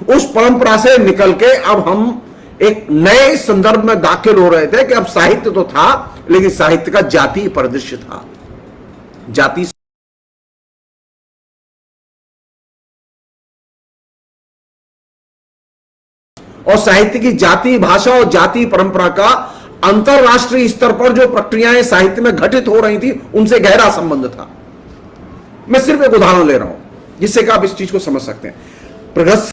उस परंपरा से निकल के अब हम एक नए संदर्भ में दाखिल हो रहे थे कि अब साहित्य तो था, लेकिन साहित्य का जातीय परिदृश्य था। जाति और साहित्य की जातीय भाषा और जातीय परंपरा का अंतरराष्ट्रीय स्तर पर जो प्रक्रियाएं साहित्य में घटित हो रही थी उनसे गहरा संबंध था। मैं सिर्फ एक उदाहरण ले रहा हूं जिससे कि आप इस चीज को समझ सकते हैं। प्रगति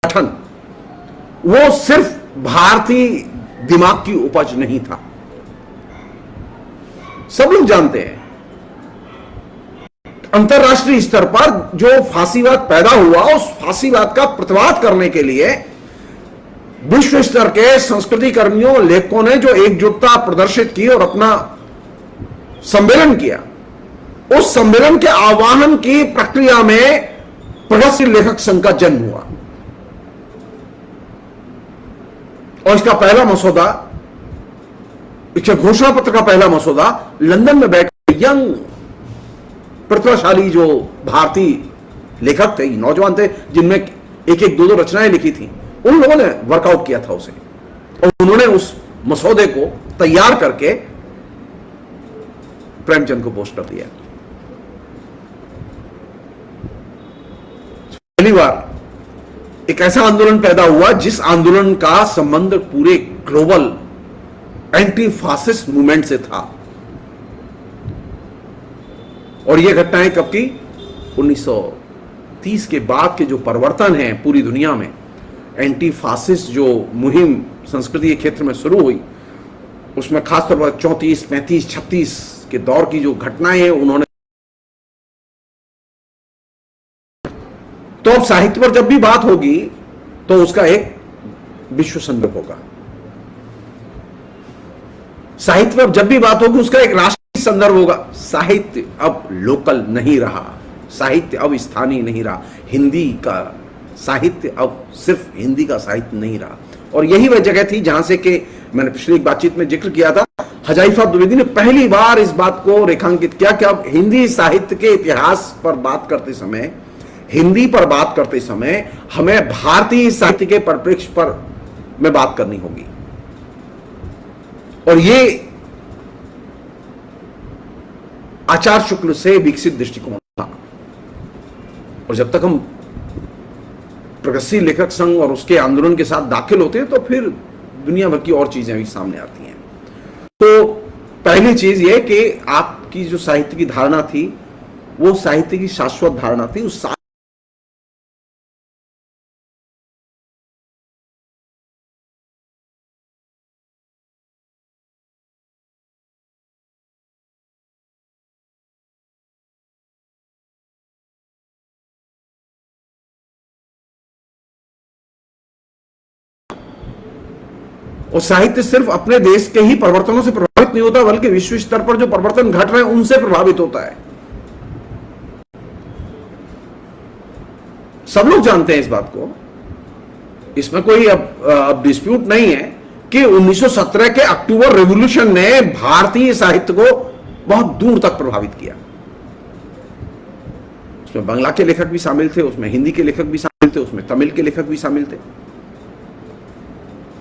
गठन वो सिर्फ भारतीय दिमाग की उपज नहीं था। सब लोग जानते हैं अंतरराष्ट्रीय स्तर पर जो फासीवाद पैदा हुआ, उस फासीवाद का प्रतिवाद करने के लिए विश्व स्तर के संस्कृति कर्मियों, लेखकों ने जो एकजुटता प्रदर्शित की और अपना सम्मेलन किया, उस सम्मेलन के आह्वान की प्रक्रिया में प्रगतिशील लेखक संघ का जन्म हुआ। और इसका पहला मसौदा, इसके घोषणा पत्र का पहला मसौदा लंदन में बैठे यंग प्रतिभाशाली जो भारतीय लेखक थे, नौजवान थे, जिनमें एक एक दो दो रचनाएं लिखी थी, उन लोगों ने वर्कआउट किया था उसे, और उन्होंने उस मसौदे को तैयार करके प्रेमचंद को पोस्ट कर दिया। पहली बार एक ऐसा आंदोलन पैदा हुआ जिस आंदोलन का संबंध पूरे ग्लोबल एंटी फासिस्ट मूवमेंट से था। और यह घटनाएं कब की? 1930 के बाद के जो परिवर्तन हैं पूरी दुनिया में, एंटी फासिस्ट जो मुहिम संस्कृति के क्षेत्र में शुरू हुई, उसमें खासतौर पर 34, 35, 36 के दौर की जो घटनाएं हैं उन्होंने। तो अब साहित्य पर जब भी बात होगी तो उसका एक विश्व संदर्भ होगा। साहित्य पर जब भी बात होगी उसका एक राष्ट्रीय संदर्भ होगा। साहित्य अब लोकल नहीं रहा, साहित्य अब स्थानीय नहीं रहा, हिंदी का साहित्य अब सिर्फ हिंदी का साहित्य नहीं रहा। और यही वह जगह थी जहां से कि मैंने पिछली एक बातचीत में जिक्र किया था, हजाइफा द्विवेदी ने पहली बार इस बात को रेखांकित किया कि अब हिंदी साहित्य के इतिहास पर बात करते समय, हिंदी पर बात करते समय हमें भारतीय साहित्य के परिप्रेक्ष्य पर में बात करनी होगी। और ये आचार्य शुक्ल से विकसित दृष्टिकोण था। और जब तक हम प्रगतिशील लेखक संघ और उसके आंदोलन के साथ दाखिल होते हैं तो फिर दुनिया भर की और चीजें भी सामने आती हैं। तो पहली चीज ये कि आपकी जो साहित्य की धारणा थी वो साहित्य की शाश्वत धारणा थी। उस और साहित्य सिर्फ अपने देश के ही परिवर्तनों से प्रभावित नहीं होता, बल्कि विश्व स्तर पर जो परिवर्तन घट रहे हैं उनसे प्रभावित होता है। सब लोग जानते हैं इस बात को, इसमें कोई अब डिस्प्यूट नहीं है कि 1917 के अक्टूबर रेवोल्यूशन ने भारतीय साहित्य को बहुत दूर तक प्रभावित किया। उसमें बांग्ला के लेखक भी शामिल थे, उसमें हिंदी के लेखक भी शामिल थे, उसमें तमिल के लेखक भी शामिल थे।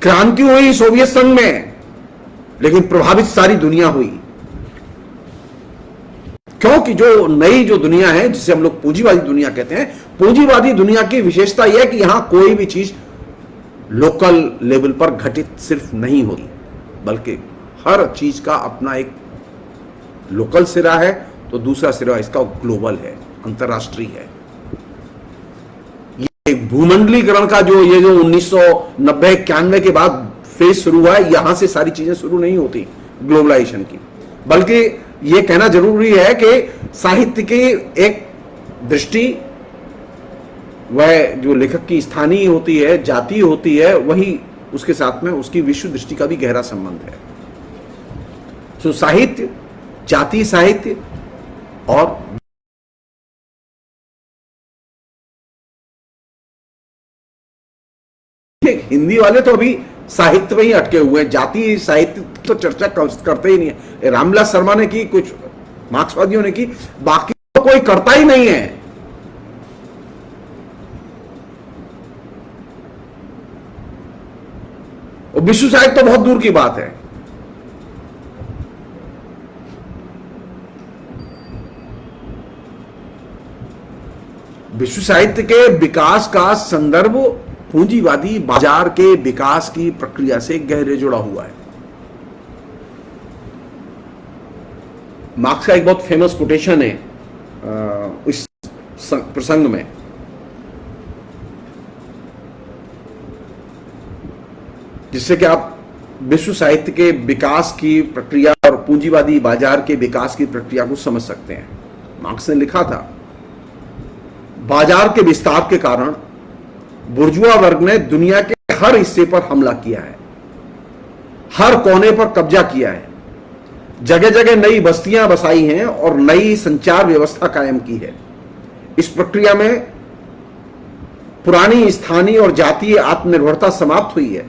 क्रांति हुई सोवियत संघ में, लेकिन प्रभावित सारी दुनिया हुई, क्योंकि जो नई जो दुनिया है जिसे हम लोग पूंजीवादी दुनिया कहते हैं, पूंजीवादी दुनिया की विशेषता यह है कि यहां कोई भी चीज लोकल लेवल पर घटित सिर्फ नहीं होती, बल्कि हर चीज का अपना एक लोकल सिरा है तो दूसरा सिरा इसका ग्लोबल है, अंतरराष्ट्रीय है। भूमंडलीकरण का जो 1990-91 के बाद फेज शुरू हुआ है, यहां से सारी चीजें शुरू नहीं होती ग्लोबलाइजेशन की, बल्कि यह कहना जरूरी है कि साहित्य की एक दृष्टि, वह जो लेखक की स्थानीय होती है, जातीय होती है, वही उसके साथ में उसकी विश्व दृष्टि का भी गहरा संबंध है। तो साहित्य, जातीय साहित्य और हिंदी वाले तो अभी साहित्य में ही अटके हुए हैं, जातीय साहित्य तो चर्चा करते ही नहीं है। रामविलास शर्मा ने की, कुछ मार्क्सवादियों ने की, बाकी तो कोई करता ही नहीं है। और विश्व साहित्य तो बहुत दूर की बात है। विश्व साहित्य के विकास का संदर्भ पूंजीवादी बाजार के विकास की प्रक्रिया से गहरे जुड़ा हुआ है। मार्क्स का एक बहुत फेमस कोटेशन है इस प्रसंग में, जिससे कि आप विश्व साहित्य के विकास की प्रक्रिया और पूंजीवादी बाजार के विकास की प्रक्रिया को समझ सकते हैं। मार्क्स ने लिखा था, बाजार के विस्तार के कारण बुर्जुआ वर्ग ने दुनिया के हर हिस्से पर हमला किया है, हर कोने पर कब्जा किया है, जगह जगह नई बस्तियां बसाई हैं और नई संचार व्यवस्था कायम की है। इस प्रक्रिया में पुरानी स्थानीय और जातीय आत्मनिर्भरता समाप्त हुई है,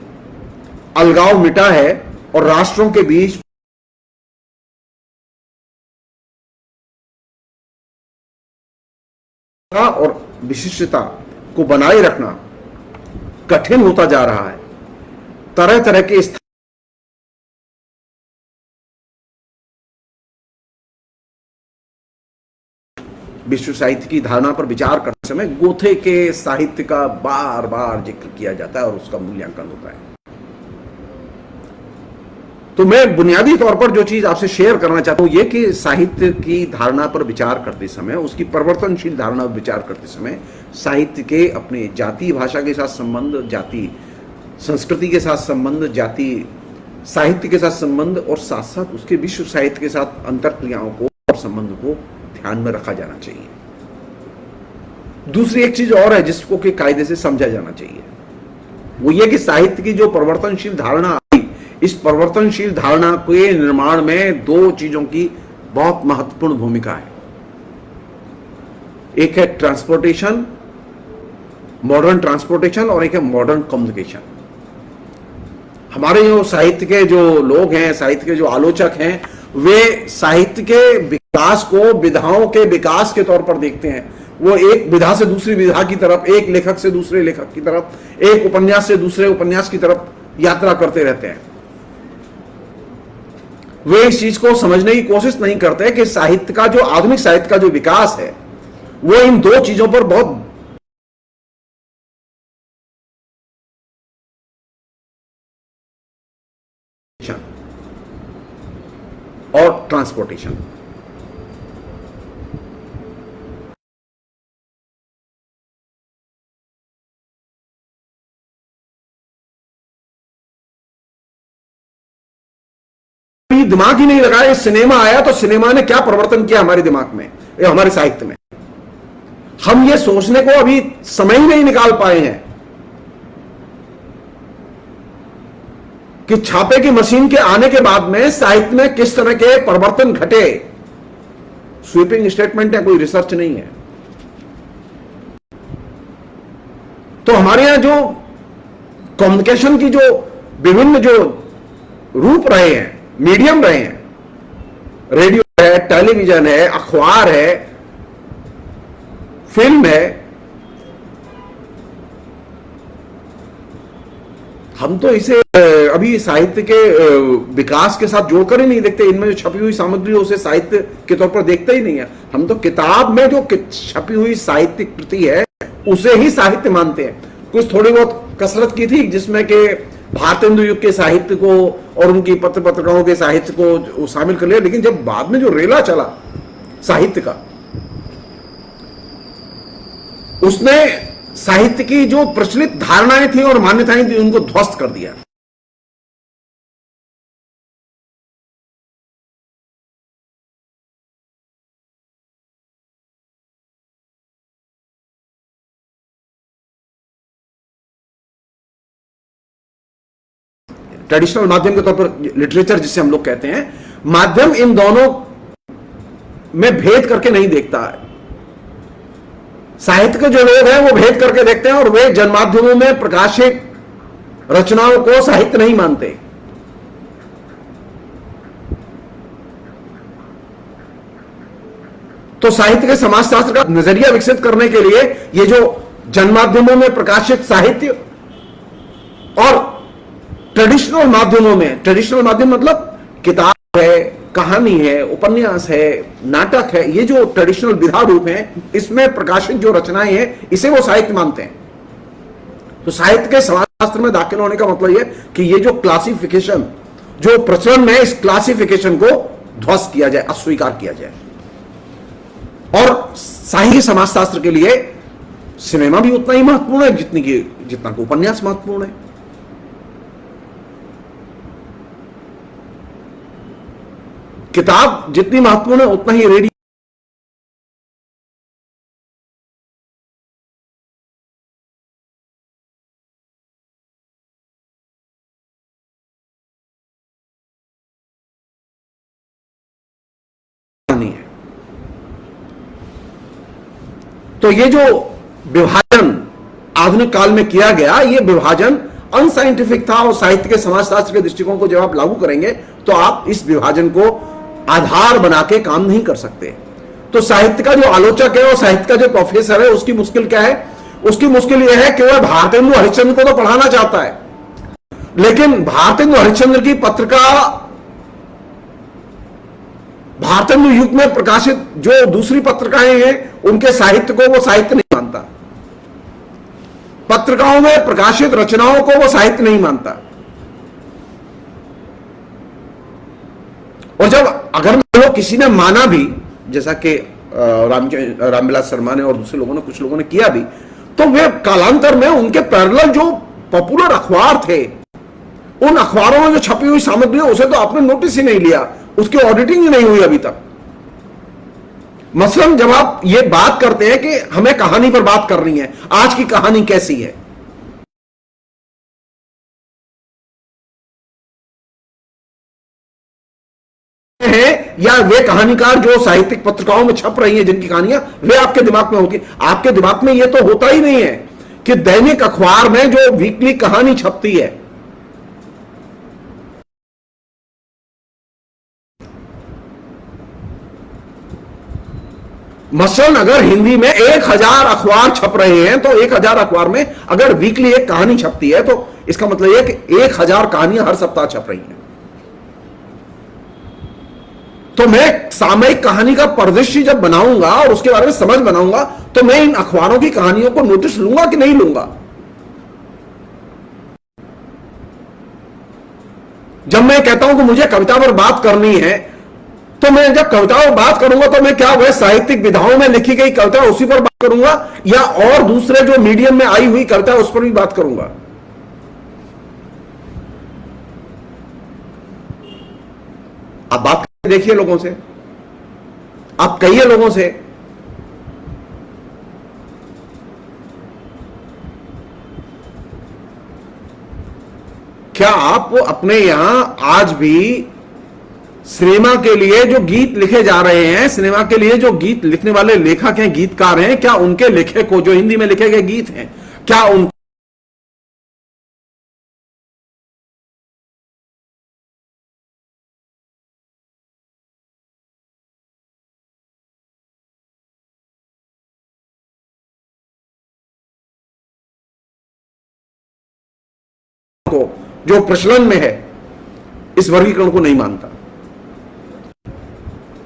अलगाव मिटा है और राष्ट्रों के बीच और विशिष्टता को बनाए रखना कठिन होता जा रहा है। तरह तरह के विश्व साहित्य की धारणा पर विचार करते समय गोथे के साहित्य का बार बार जिक्र किया जाता है और उसका मूल्यांकन होता है। तो मैं बुनियादी तौर पर जो चीज आपसे शेयर करना चाहता हूं यह कि साहित्य की धारणा पर विचार करते समय, उसकी परिवर्तनशील धारणा पर विचार करते समय साहित्य के अपने जातीय भाषा के साथ संबंध, जातीय संस्कृति के साथ संबंध, जातीय साहित्य के साथ संबंध और साथ साथ उसके विश्व साहित्य के साथ अंतरक्रियाओं को और संबंध को ध्यान में रखा जाना चाहिए। दूसरी एक चीज और है जिसको कि कायदे से समझा जाना चाहिए, वो ये कि साहित्य की जो परिवर्तनशील धारणा, इस परिवर्तनशील धारणा के निर्माण में दो चीजों की बहुत महत्वपूर्ण भूमिका है। एक है ट्रांसपोर्टेशन, मॉडर्न ट्रांसपोर्टेशन, और एक है मॉडर्न कम्युनिकेशन। हमारे जो साहित्य के जो लोग हैं, साहित्य के जो आलोचक हैं, वे साहित्य के विकास को विधाओं के विकास के तौर पर देखते हैं। वो एक विधा से दूसरी विधा की तरफ, एक लेखक से दूसरे लेखक की तरफ, एक उपन्यास से दूसरे उपन्यास की तरफ यात्रा करते रहते हैं। वे इस चीज को समझने की कोशिश नहीं करते कि साहित्य का जो आधुनिक साहित्य का जो विकास है वो इन दो चीजों पर बहुत और ट्रांसपोर्टेशन। दिमाग ही नहीं लगाया। सिनेमा आया तो सिनेमा ने क्या परिवर्तन किया हमारे दिमाग में, हमारे साहित्य में। हम ये सोचने को अभी समय ही नहीं निकाल पाए हैं कि छापे की मशीन के आने के बाद में साहित्य में किस तरह के परिवर्तन घटे। स्वीपिंग स्टेटमेंट है, कोई रिसर्च नहीं है। तो हमारे यहां जो कम्युनिकेशन की जो विभिन्न जो रूप रहे हैं, मीडियम रहे हैं, रेडियो है, टेलीविजन है, अखबार है, फिल्म है, हम तो इसे अभी साहित्य के विकास के साथ जोड़कर ही नहीं देखते। इनमें जो छपी हुई सामग्री है उसे साहित्य के तौर पर देखते ही नहीं है। हम तो किताब में जो छपी हुई साहित्यिक कृति है उसे ही साहित्य मानते हैं। कुछ थोड़ी बहुत कसरत की थी जिसमें कि भारतेंदु युग के साहित्य को और उनकी पत्र पत्रिकाओं के साहित्य को शामिल कर लिया, लेकिन जब बाद में जो रेला चला साहित्य का, उसने साहित्य की जो प्रचलित धारणाएं थी और मान्यताएं थी उनको ध्वस्त कर दिया। ट्रेडिशनल माध्यम के तौर पर लिटरेचर जिसे हम लोग कहते हैं, माध्यम इन दोनों में भेद करके नहीं देखता है। साहित्य के जो लोग हैं वो भेद करके देखते हैं और वे जनमाध्यमों में प्रकाशित रचनाओं को साहित्य नहीं मानते। तो साहित्य के समाजशास्त्र का नजरिया विकसित करने के लिए ये जो जनमाध्यमों में प्रकाशित साहित्य और ट्रेडिशनल माध्यमों में, ट्रेडिशनल माध्यम मतलब किताब है, कहानी है, उपन्यास है, नाटक है, ये जो ट्रेडिशनल विधा रूप है, इसमें प्रकाशित जो रचनाएं हैं इसे वो साहित्य मानते हैं। तो साहित्य के समाजशास्त्र में दाखिल होने का मतलब यह कि ये जो क्लासिफिकेशन जो प्रचलन में है, इस क्लासिफिकेशन को ध्वस्त किया जाए, अस्वीकार किया जाए। और साहित्य समाजशास्त्र के लिए सिनेमा भी उतना ही महत्वपूर्ण है जितना कि उपन्यास महत्वपूर्ण है। किताब जितनी महत्वपूर्ण है उतना ही रेडियो नहीं है। तो ये जो विभाजन आधुनिक काल में किया गया, ये विभाजन अनसाइंटिफिक था और साहित्य के समाजशास्त्र के दृष्टिकोण को जब आप लागू करेंगे तो आप इस विभाजन को आधार बना के काम नहीं कर सकते। तो साहित्य का जो आलोचक है और साहित्य का जो प्रोफेसर है उसकी मुश्किल क्या है? उसकी मुश्किल यह है कि वह भारतेंदु हरिश्चंद्र को तो पढ़ाना चाहता है, लेकिन भारतेंदु हरिश्चंद्र की पत्रिका, भारतेंदु युग में प्रकाशित जो दूसरी पत्रिकाएं हैं उनके साहित्य को वो साहित्य नहीं मानता, पत्रिकाओं में प्रकाशित रचनाओं को वो साहित्य नहीं मानता। और जब अगर किसी ने माना भी, जैसा कि रामविलास शर्मा ने और दूसरे लोगों ने, कुछ लोगों ने किया भी, तो वे कालांतर में उनके पैरेलल जो पॉपुलर अखबार थे, उन अखबारों में जो छपी हुई सामग्री है उसे तो आपने नोटिस ही नहीं लिया, उसकी ऑडिटिंग ही नहीं हुई अभी तक। मसलन जब आप ये बात करते हैं कि हमें कहानी पर बात करनी है, आज की कहानी कैसी है, या वे कहानीकार जो साहित्यिक पत्रिकाओं में छप रही हैं जिनकी कहानियां वे आपके दिमाग में होती, आपके दिमाग में यह तो होता ही नहीं है कि दैनिक अखबार में जो वीकली कहानी छपती है, मसलन अगर हिंदी में 1000 अखबार छप रहे हैं तो 1000 अखबार में अगर वीकली एक कहानी छपती है तो इसका मतलब यह कि 1000 कहानियां हर सप्ताह छप रही हैं। तो मैं सामयिक कहानी का परिदृश्य जब बनाऊंगा और उसके बारे में समझ बनाऊंगा तो मैं इन अखबारों की कहानियों को नोटिस लूंगा कि नहीं लूंगा। जब मैं कहता हूं कि मुझे कविता पर बात करनी है, तो मैं जब कविता पर बात करूंगा तो मैं क्या वह साहित्यिक विधाओं में लिखी गई कविता उसी पर बात करूंगा या और दूसरे जो मीडियम में आई हुई कविता उस पर भी बात करूंगा। आप बात देखिए लोगों से, आप कहिए लोगों से, क्या आप अपने यहां आज भी सिनेमा के लिए जो गीत लिखे जा रहे हैं, सिनेमा के लिए जो गीत लिखने वाले लेखक हैं, गीतकार हैं, क्या उनके लिखे को जो हिंदी में लिखे गए गीत हैं, क्या उन को जो प्रचलन में है इस वर्गीकरण को नहीं मानता?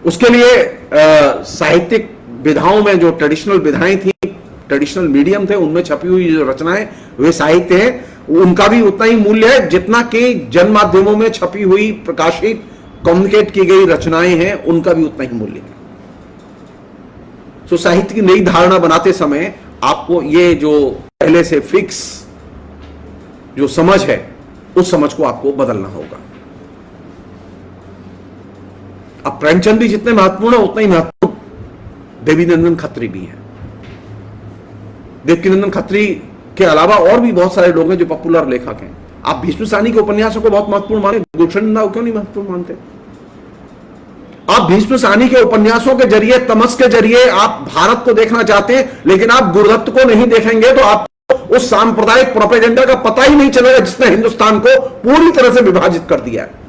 उसके लिए साहित्यिक विधाओं में जो ट्रेडिशनल विधाएं थी, ट्रेडिशनल मीडियम थे, उनमें छपी हुई जो रचनाएं वे साहित्य हैं, उनका भी उतना ही मूल्य है जितना कि जन माध्यमों में छपी हुई प्रकाशित कम्युनिकेट की गई रचनाएं हैं, उनका भी उतना ही मूल्य है। तो साहित्य की नई धारणा बनाते समय आपको ये जो पहले से फिक्स जो समझ है उस समझ को आपको बदलना होगा। अब प्रेमचंद भी जितने महत्वपूर्ण है उतना ही महत्वपूर्ण देवीनंदन खत्री भी है। देवकीनंदन खत्री के अलावा और भी बहुत सारे लोग हैं जो पॉपुलर लेखक हैं, आप भीष्म सानी के उपन्यासों को बहुत महत्वपूर्ण माने, गुलशन क्यों नहीं महत्वपूर्ण मानते? आप भीष्म सानी के उपन्यासों के जरिए, तमस के जरिए आप भारत को देखना चाहते हैं, लेकिन आप गुरुदत्त को नहीं देखेंगे तो आपको उस सांप्रदायिक प्रोपेगेंडा का पता ही नहीं चलेगा जिसने हिंदुस्तान को पूरी तरह से विभाजित कर दिया है।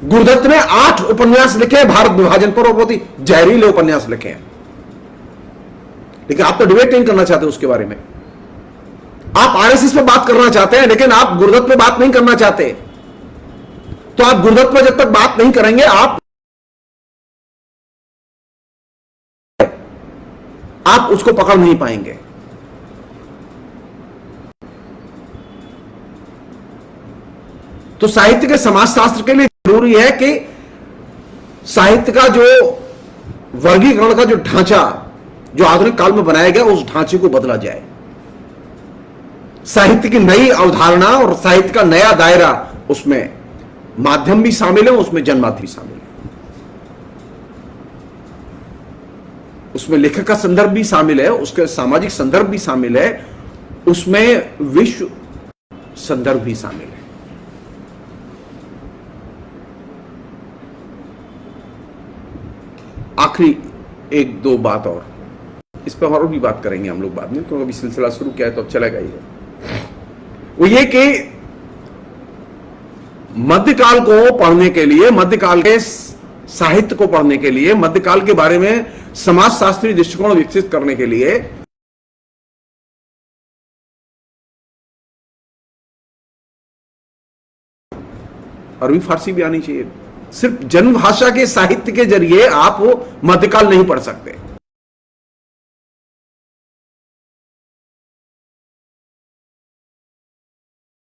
गुरुदत्त ने 8 उपन्यास लिखे हैं भारत विभाजन पर, और बहुत ही जहरीले उपन्यास लिखे हैं, लेकिन आप तो डिबेट नहीं करना चाहते उसके बारे में। आप आरएसएस पे बात करना चाहते हैं, लेकिन आप गुरुदत्त पे बात नहीं करना चाहते। तो आप गुरुदत्त पे जब तक बात नहीं करेंगे, आप उसको पकड़ नहीं पाएंगे। तो साहित्य के समाजशास्त्र के लिए जरूरी है कि साहित्य का जो वर्गीकरण का जो ढांचा जो आधुनिक काल में बनाया गया, उस ढांचे को बदला जाए। साहित्य की नई अवधारणा और साहित्य का नया दायरा, उसमें माध्यम भी शामिल है, उसमें जनमाध्यम भी शामिल है, उसमें लेखक का संदर्भ भी शामिल है, उसके सामाजिक संदर्भ भी शामिल है, उसमें विश्व संदर्भ भी शामिल है। आखिरी 1-2 बात और, इस पर और भी बात करेंगे हम लोग बाद में, क्योंकि अभी सिलसिला शुरू किया है तो अब चलेगा ही है। वो ये कि मध्यकाल को पढ़ने के लिए, मध्यकाल के साहित्य को पढ़ने के लिए, मध्यकाल के बारे में समाजशास्त्रीय दृष्टिकोण विकसित करने के लिए अरबी फारसी भी आनी चाहिए। सिर्फ जन्म भाषा के साहित्य के जरिए आप मध्यकाल नहीं पढ़ सकते।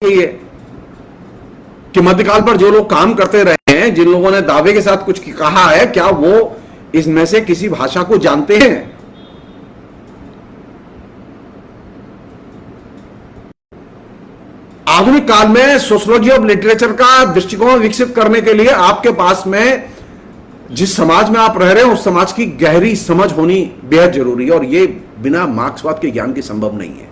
ये कि मध्यकाल पर जो लोग काम करते रहे हैं, जिन लोगों ने दावे के साथ कुछ कहा है, क्या वो इसमें से किसी भाषा को जानते हैं? आधुनिक काल में सोशियोलॉजी ऑफ लिटरेचर का दृष्टिकोण विकसित करने के लिए आपके पास में जिस समाज में आप रह रहे हैं, उस समाज की गहरी समझ होनी बेहद जरूरी है, और ये बिना मार्क्सवाद के ज्ञान के संभव नहीं है।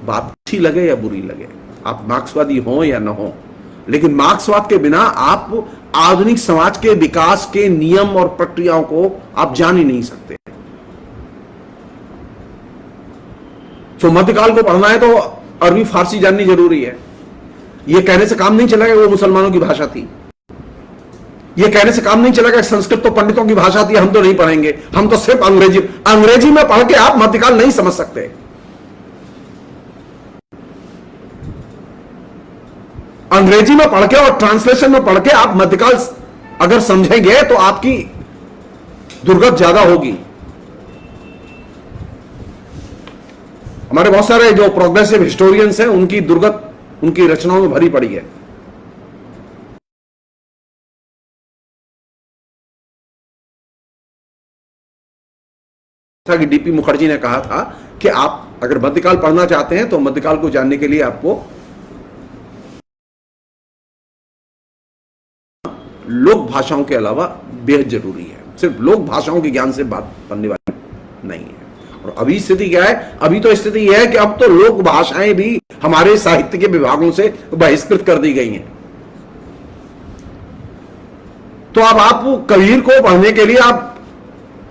बात अच्छी लगे या बुरी लगे, आप मार्क्सवादी हो या ना हो, लेकिन मार्क्सवाद के बिना आप आधुनिक समाज के विकास के नियम और प्रक्रियाओं को आप जान ही नहीं सकते। तो मध्यकाल को पढ़ना है तो अरबी फारसी जाननी जरूरी है। यह कहने से काम नहीं चलेगा वो मुसलमानों की भाषा थी, यह कहने से काम नहीं चलेगा संस्कृत तो पंडितों की भाषा थी, हम तो नहीं पढ़ेंगे, हम तो सिर्फ अंग्रेजी में पढ़ के आप मध्यकाल नहीं समझ सकते। अंग्रेजी में पढ़ के और ट्रांसलेशन में पढ़ के आप मध्यकाल अगर समझेंगे तो आपकी दुर्गत ज्यादा होगी। हमारे बहुत सारे जो प्रोग्रेसिव हिस्टोरियंस हैं, उनकी दुर्गत उनकी रचनाओं में भरी पड़ी है। कि डीपी मुखर्जी ने कहा था कि आप अगर मध्यकाल पढ़ना चाहते हैं तो मध्यकाल को जानने के लिए आपको लोक भाषाओं के अलावा बेहद जरूरी है। सिर्फ लोक भाषाओं के ज्ञान से बात बनने वाली नहीं है। और अभी स्थिति क्या है? अभी तो स्थिति यह है कि अब तो लोक भाषाएं भी हमारे साहित्य के विभागों से बहिष्कृत कर दी गई हैं। तो अब आप कबीर को पढ़ने के लिए आप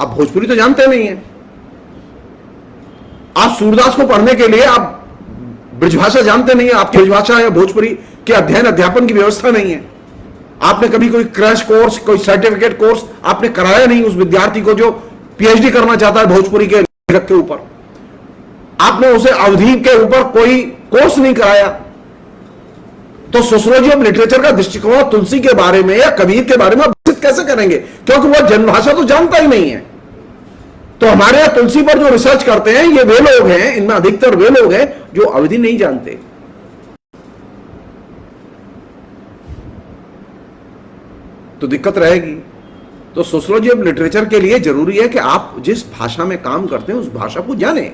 भोजपुरी तो जानते नहीं है, आप सूरदास को पढ़ने के लिए आप ब्रजभाषा जानते नहीं है, आपकी ब्रजभाषा या भोजपुरी के अध्ययन अध्यापन की व्यवस्था नहीं है। आपने कभी कोई क्रैश कोर्स, कोई सर्टिफिकेट कोर्स आपने कराया नहीं उस विद्यार्थी को जो पीएचडी करना चाहता है भोजपुरी के लेखक के ऊपर। आपने उसे अवधि के ऊपर कोई कोर्स नहीं कराया। तो सोशियोलॉजी ऑफ लिटरेचर का दृष्टिकोण तुलसी के बारे में या कबीर के बारे में विकसित कैसे करेंगे? क्योंकि वह जन्मभाषा तो जानता ही नहीं है। तो हमारे यहां तुलसी पर जो रिसर्च करते हैं ये वे लोग हैं, इनमें अधिकतर वे लोग हैं जो अवधि नहीं जानते। तो दिक्कत रहेगी। तो सोशियोलॉजी ऑफ लिटरेचर के लिए जरूरी है कि आप जिस भाषा में काम करते हैं उस भाषा को जानें,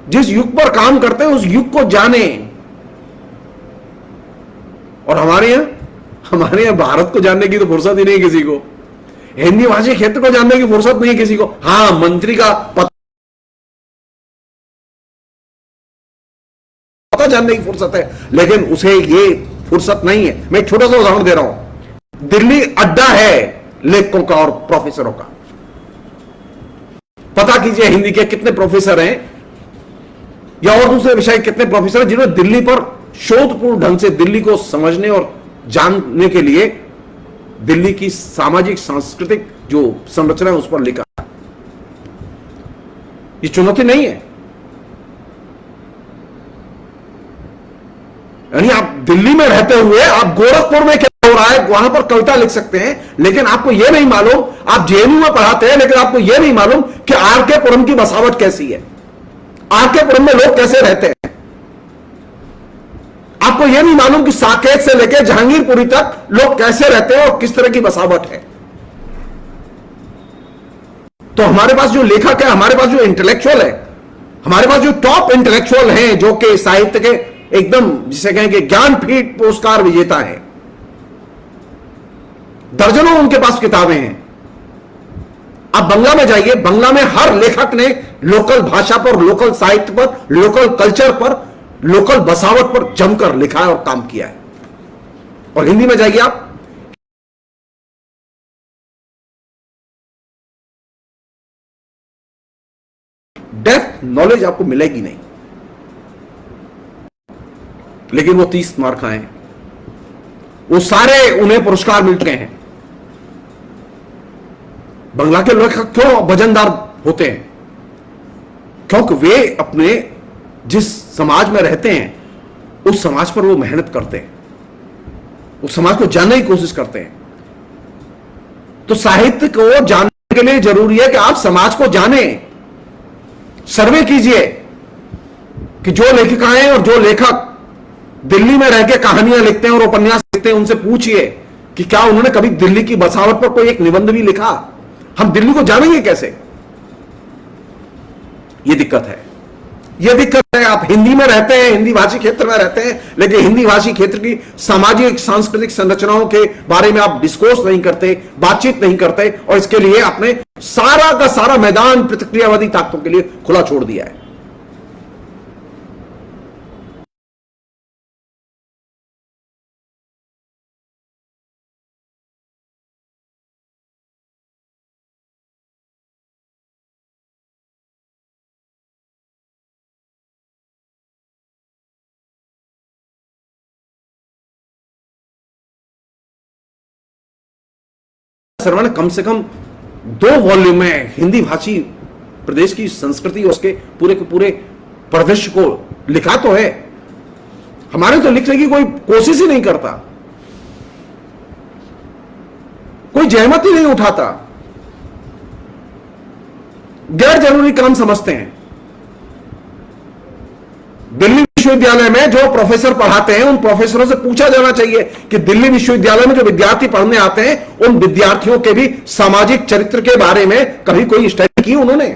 जिस युग पर काम करते हैं उस युग को जानें। और हमारे यहां भारत को जानने की तो फुर्सत ही नहीं किसी को, हिंदी भाषी क्षेत्र को जानने की फुर्सत नहीं किसी को। हां, मंत्री का जानने की फुर्सत है, लेकिन उसे ये फुर्सत नहीं है। मैं एक छोटा सा उदाहरण दे रहा हूं। दिल्ली अड्डा है लेखकों का और प्रोफेसरों का। पता कीजिए हिंदी के कितने प्रोफेसर हैं या और दूसरे विषय कितने प्रोफेसर हैं जिन्होंने दिल्ली पर शोधपूर्ण ढंग से दिल्ली को समझने और जानने के लिए दिल्ली की सामाजिक सांस्कृतिक जो संरचना है उस पर लिखा। ये चुनौती नहीं है। यानी आप दिल्ली में रहते हुए आप गोरखपुर में क्या हो रहा है वहां पर कविता लिख सकते हैं, लेकिन आपको यह नहीं मालूम, आप जेएनयू में पढ़ाते हैं लेकिन आपको यह नहीं मालूम कि आरके पुरम की बसावट कैसी है, आरके पुरम में लोग कैसे रहते हैं। आपको यह नहीं मालूम कि साकेत से लेकर जहांगीरपुरी तक लोग कैसे रहते हैं और किस तरह की बसावट है। तो हमारे पास जो लेखक है, हमारे पास जो इंटेलेक्चुअल है, हमारे पास जो टॉप इंटेलेक्चुअल हैं जो कि साहित्य के एकदम जिसे कहेंगे ज्ञानपीठ पुरस्कार विजेता है, दर्जनों उनके पास किताबें हैं। आप बंगला में जाइए, बंगला में हर लेखक ने लोकल भाषा पर, लोकल साहित्य पर, लोकल कल्चर पर, लोकल बसावट पर जमकर लिखा है और काम किया है। और हिंदी में जाइए आप, डेप्थ नॉलेज आपको मिलेगी नहीं, लेकिन वो 30 मार्क आए, वो सारे उन्हें पुरस्कार मिल चुके हैं। बंगला के लेखक क्यों वजनदार होते हैं? क्योंकि वे अपने जिस समाज में रहते हैं उस समाज पर वो मेहनत करते हैं, उस समाज को जानने की कोशिश करते हैं। तो साहित्य को जानने के लिए जरूरी है कि आप समाज को जानें। सर्वे कीजिए कि जो लेखिकाएं और जो लेखक दिल्ली में रह के कहानियां लिखते हैं और उपन्यास लिखते हैं, उनसे पूछिए कि क्या उन्होंने कभी दिल्ली की बसावट पर कोई एक निबंध भी लिखा। हम दिल्ली को जानेंगे कैसे? यह दिक्कत है, यह दिक्कत है। आप हिंदी में रहते हैं, हिंदी भाषी क्षेत्र में रहते हैं, लेकिन हिंदी भाषी क्षेत्र की सामाजिक सांस्कृतिक संरचनाओं के बारे में आप डिस्कोर्स नहीं करते, बातचीत नहीं करते, और इसके लिए आपने सारा का सारा मैदान प्रतिक्रियावादी ताकतों के लिए खुला छोड़ दिया है। सरवण कम से कम 2 वॉल्यूम में हिंदी भाषी प्रदेश की संस्कृति और उसके पूरे के पूरे परिदृश्य को लिखा तो है। हमारे तो लिखने की कोई कोशिश ही नहीं करता, कोई जहमत ही नहीं उठाता, गैर जरूरी काम समझते हैं। दिल्ली विश्वविद्यालय में जो प्रोफेसर पढ़ाते हैं उन प्रोफेसरों से पूछा जाना चाहिए कि दिल्ली विश्वविद्यालय में जो विद्यार्थी पढ़ने आते हैं उन विद्यार्थियों के भी सामाजिक चरित्र के बारे में कभी कोई स्टडी की उन्होंने?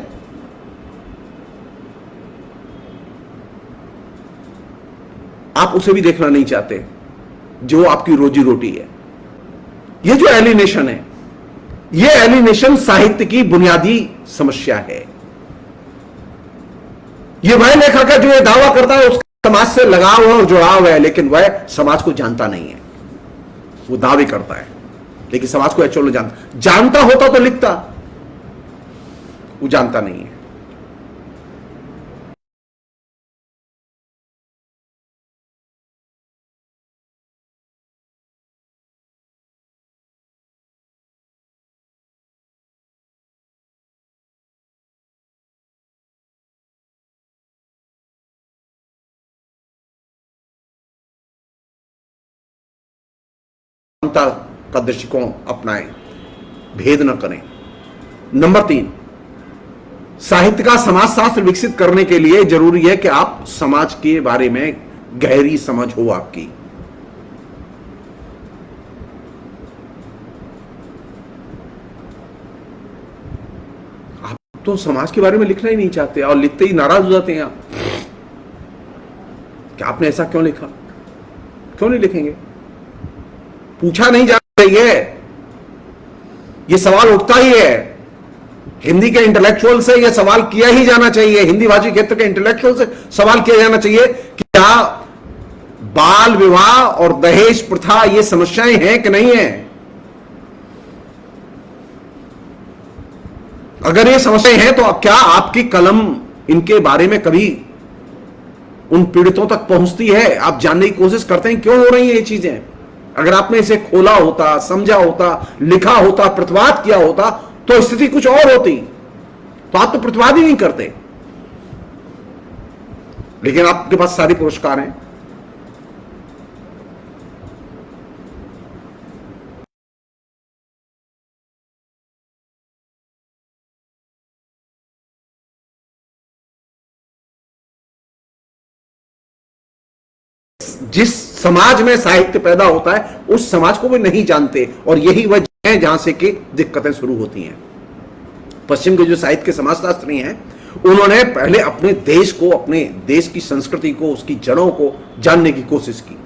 आप उसे भी देखना नहीं चाहते जो आपकी रोजी रोटी है। यह जो एलिनेशन है, यह एलिनेशन साहित्य की बुनियादी समस्या है। यह वह लेखक है जो यह दावा करता है उसका समाज से लगाव है और जुड़ाव है, लेकिन वह समाज को जानता नहीं है। वो दावे करता है लेकिन समाज को एक्चुअली जानता होता तो लिखता, वो जानता नहीं है। का दृष्टिकोण अपनाएं, भेद न करें। नंबर 3, साहित्य का समाजशास्त्र विकसित करने के लिए जरूरी है कि आप समाज के बारे में गहरी समझ हो आपकी। आप तो समाज के बारे में लिखना ही नहीं चाहते और लिखते ही नाराज हो जाते हैं आप कि आपने ऐसा क्यों लिखा। क्यों नहीं लिखेंगे? पूछा नहीं जाना चाहिए, यह सवाल उठता ही है। हिंदी के इंटेलेक्चुअल से यह सवाल किया ही जाना चाहिए, हिंदी भाषी क्षेत्र के इंटेलेक्चुअल से सवाल किया जाना चाहिए कि क्या बाल विवाह और दहेज प्रथा ये समस्याएं हैं कि नहीं है? अगर ये समस्याएं हैं तो क्या आपकी कलम इनके बारे में कभी उन पीड़ितों तक पहुंचती है? आप जानने की कोशिश करते हैं क्यों हो रही हैं ये चीजें? अगर आपने इसे खोला होता, समझा होता, लिखा होता, प्रतिवाद किया होता तो स्थिति कुछ और होती। तो आप तो प्रतिवाद ही नहीं करते, लेकिन आपके पास सारी पुरस्कार हैं। जिस समाज में साहित्य पैदा होता है उस समाज को वे नहीं जानते, और यही वजह है जहां से कि दिक्कतें शुरू होती हैं। पश्चिम के जो साहित्य के समाजशास्त्री हैं, उन्होंने पहले अपने देश को, अपने देश की संस्कृति को, उसकी जड़ों को जानने की कोशिश की।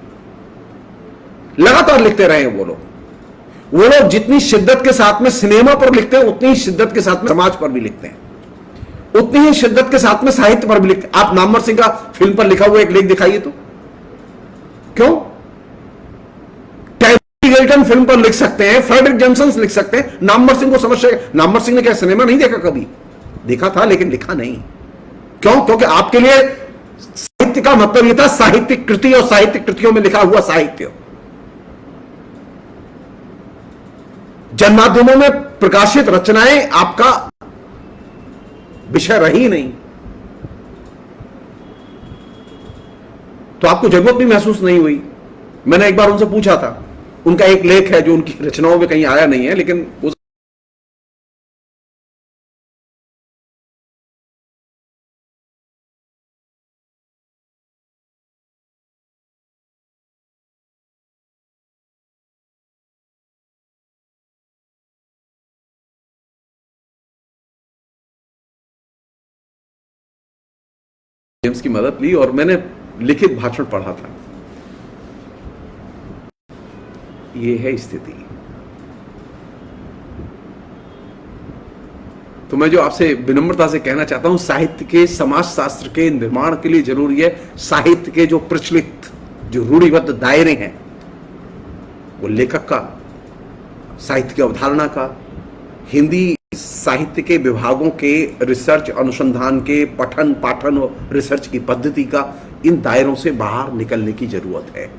लगातार लिखते रहे वो लोग जितनी शिद्दत के साथ में सिनेमा पर लिखते हैं उतनी ही शिद्दत के साथ में समाज पर भी लिखते हैं, उतनी ही शिद्दत के साथ में साहित्य पर भी लिखते हैं। आप नामवर सिंह का फिल्म पर लिखा हुआ एक लेख दिखाइए तो क्यों? टैरी गिल्टन फिल्म पर लिख सकते हैं, फ्रेडरिक जेम्सन लिख सकते हैं, नामवर सिंह को समझ। नामवर सिंह ने क्या सिनेमा नहीं देखा? कभी देखा था लेकिन लिखा नहीं। क्यों? क्योंकि आपके लिए साहित्य का मतलब यह था साहित्यिक कृति और साहित्यिक कृतियों में लिखा हुआ साहित्य। जनमाध्यमों में प्रकाशित रचनाएं आपका विषय रही नहीं, तो आपको जरूरत भी महसूस नहीं हुई। मैंने एक बार उनसे पूछा था, उनका एक लेख है जो उनकी रचनाओं में कहीं आया नहीं है, लेकिन उस जेम्स की मदद ली और मैंने लिखित भाषण पढ़ा था। यह है स्थिति। तो मैं जो आपसे विनम्रता से कहना चाहता हूं, साहित्य के समाजशास्त्र के निर्माण के लिए जरूरी है साहित्य के जो प्रचलित, जो रूढ़िबद्ध दायरे हैं, वो लेखक का, साहित्य की अवधारणा का, हिंदी साहित्य के विभागों के रिसर्च, अनुसंधान के, पठन पाठन और रिसर्च की पद्धति का, इन दायरों से बाहर निकलने की जरूरत है।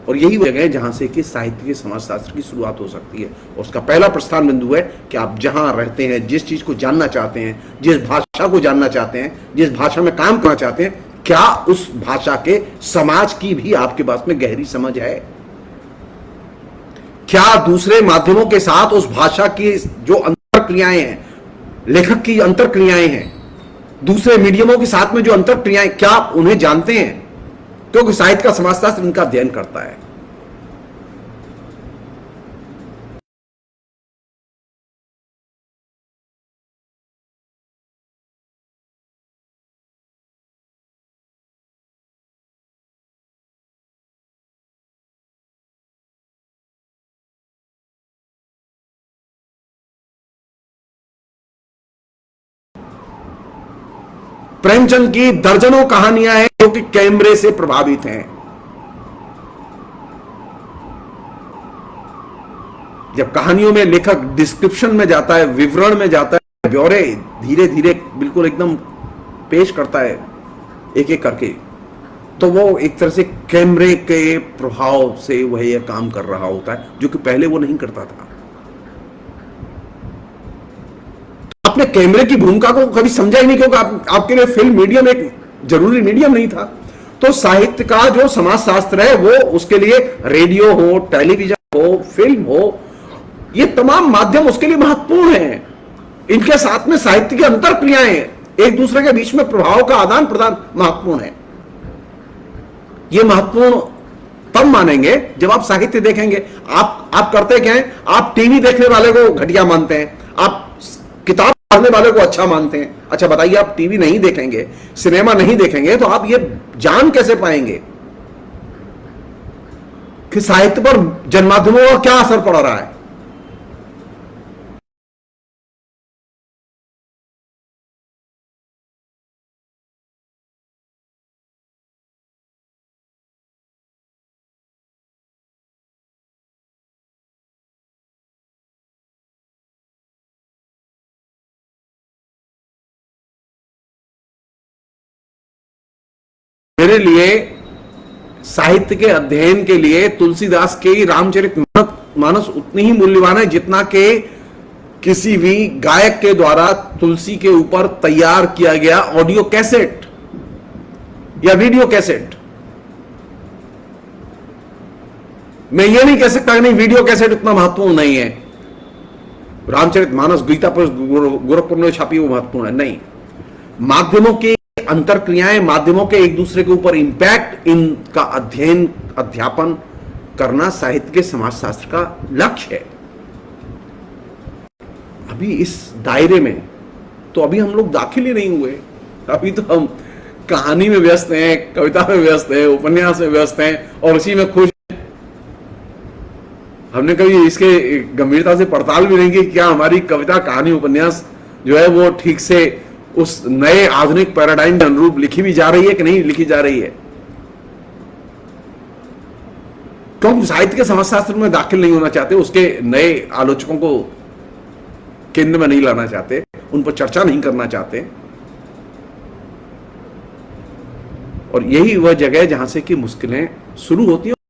और यही वो जगह है जहां से कि साहित्य के समाजशास्त्र की शुरुआत हो सकती है। और उसका पहला प्रस्थान बिंदु है कि आप जहां रहते हैं, जिस चीज को जानना चाहते हैं, जिस भाषा को जानना चाहते हैं, जिस भाषा में काम करना चाहते हैं, क्या उस भाषा के समाज की भी आपके पास में गहरी समझ है? क्या दूसरे माध्यमों के साथ उस भाषा की जो अंतर क्रियाएं हैं, लेखक की अंतर क्रियाएं हैं, दूसरे मीडियमों के साथ में जो अंतर क्रियाएं, क्या आप उन्हें जानते हैं? क्योंकि साहित्य का समाजशास्त्र इनका अध्ययन करता है। प्रेमचंद की दर्जनों कहानियां हैं जो कि कैमरे से प्रभावित हैं। जब कहानियों में लेखक डिस्क्रिप्शन में जाता है, विवरण में जाता है, ब्यौरे धीरे धीरे बिल्कुल एकदम पेश करता है एक एक करके, तो वो एक तरह से कैमरे के प्रभाव से वह यह काम कर रहा होता है जो कि पहले वो नहीं करता था। आपने कैमरे की भूमिका को कभी समझा ही नहीं, क्योंकि आपके लिए फिल्म मीडियम एक जरूरी मीडियम नहीं था। तो साहित्य का जो समाजशास्त्र है वो उसके लिए रेडियो हो, टेलीविजन हो, फिल्म हो, ये तमाम माध्यम उसके लिए महत्वपूर्ण हैं। इनके साथ में साहित्य की अंतर क्रियाएं, एक दूसरे के बीच में प्रभाव का आदान प्रदान महत्वपूर्ण है। ये महत्वपूर्ण तब मानेंगे जब आप साहित्य देखेंगे। आप करते क्या हैं? आप टीवी देखने वाले को घटिया मानते हैं, आप किताब पढ़ने वाले को अच्छा मानते हैं। अच्छा बताइए, आप टीवी नहीं देखेंगे, सिनेमा नहीं देखेंगे, तो आप ये जान कैसे पाएंगे कि साहित्य पर जनमाध्यमों का क्या असर पड़ रहा है? मेरे लिए साहित्य के अध्ययन के लिए तुलसीदास के रामचरितमानस उतनी ही मूल्यवान है जितना कि किसी भी गायक के द्वारा तुलसी के ऊपर तैयार किया गया ऑडियो कैसेट या वीडियो कैसेट। मैं ये नहीं कह सकता कि नहीं वीडियो कैसेट उतना महत्वपूर्ण नहीं है, रामचरितमानस गीता पर गोरखपुर में छापी वो महत्वपूर्ण है, नहीं। माध्यमों के अंतर क्रियाएं, माध्यमों के एक दूसरे के ऊपर इंपैक्ट, इनका अध्ययन अध्यापन करना साहित्य के समाजशास्त्र का लक्ष्य है। अभी इस दायरे में तो अभी हम लोग दाखिल ही नहीं हुए। अभी तो हम कहानी में व्यस्त हैं, कविता में व्यस्त हैं, उपन्यास में व्यस्त हैं और उसी में खुश हैं। हमने कभी इसके गंभीरता से पड़ताल भी नहीं की क्या हमारी कविता, कहानी, उपन्यास जो है वो ठीक से उस नए आधुनिक पैराडाइम के अनुरूप लिखी भी जा रही है कि नहीं लिखी जा रही है। क्योंकि साहित्य के समाजशास्त्र में दाखिल नहीं होना चाहते, उसके नए आलोचकों को केंद्र में नहीं लाना चाहते, उन पर चर्चा नहीं करना चाहते। और यही वह जगह है जहां से कि मुश्किलें शुरू होती हैं।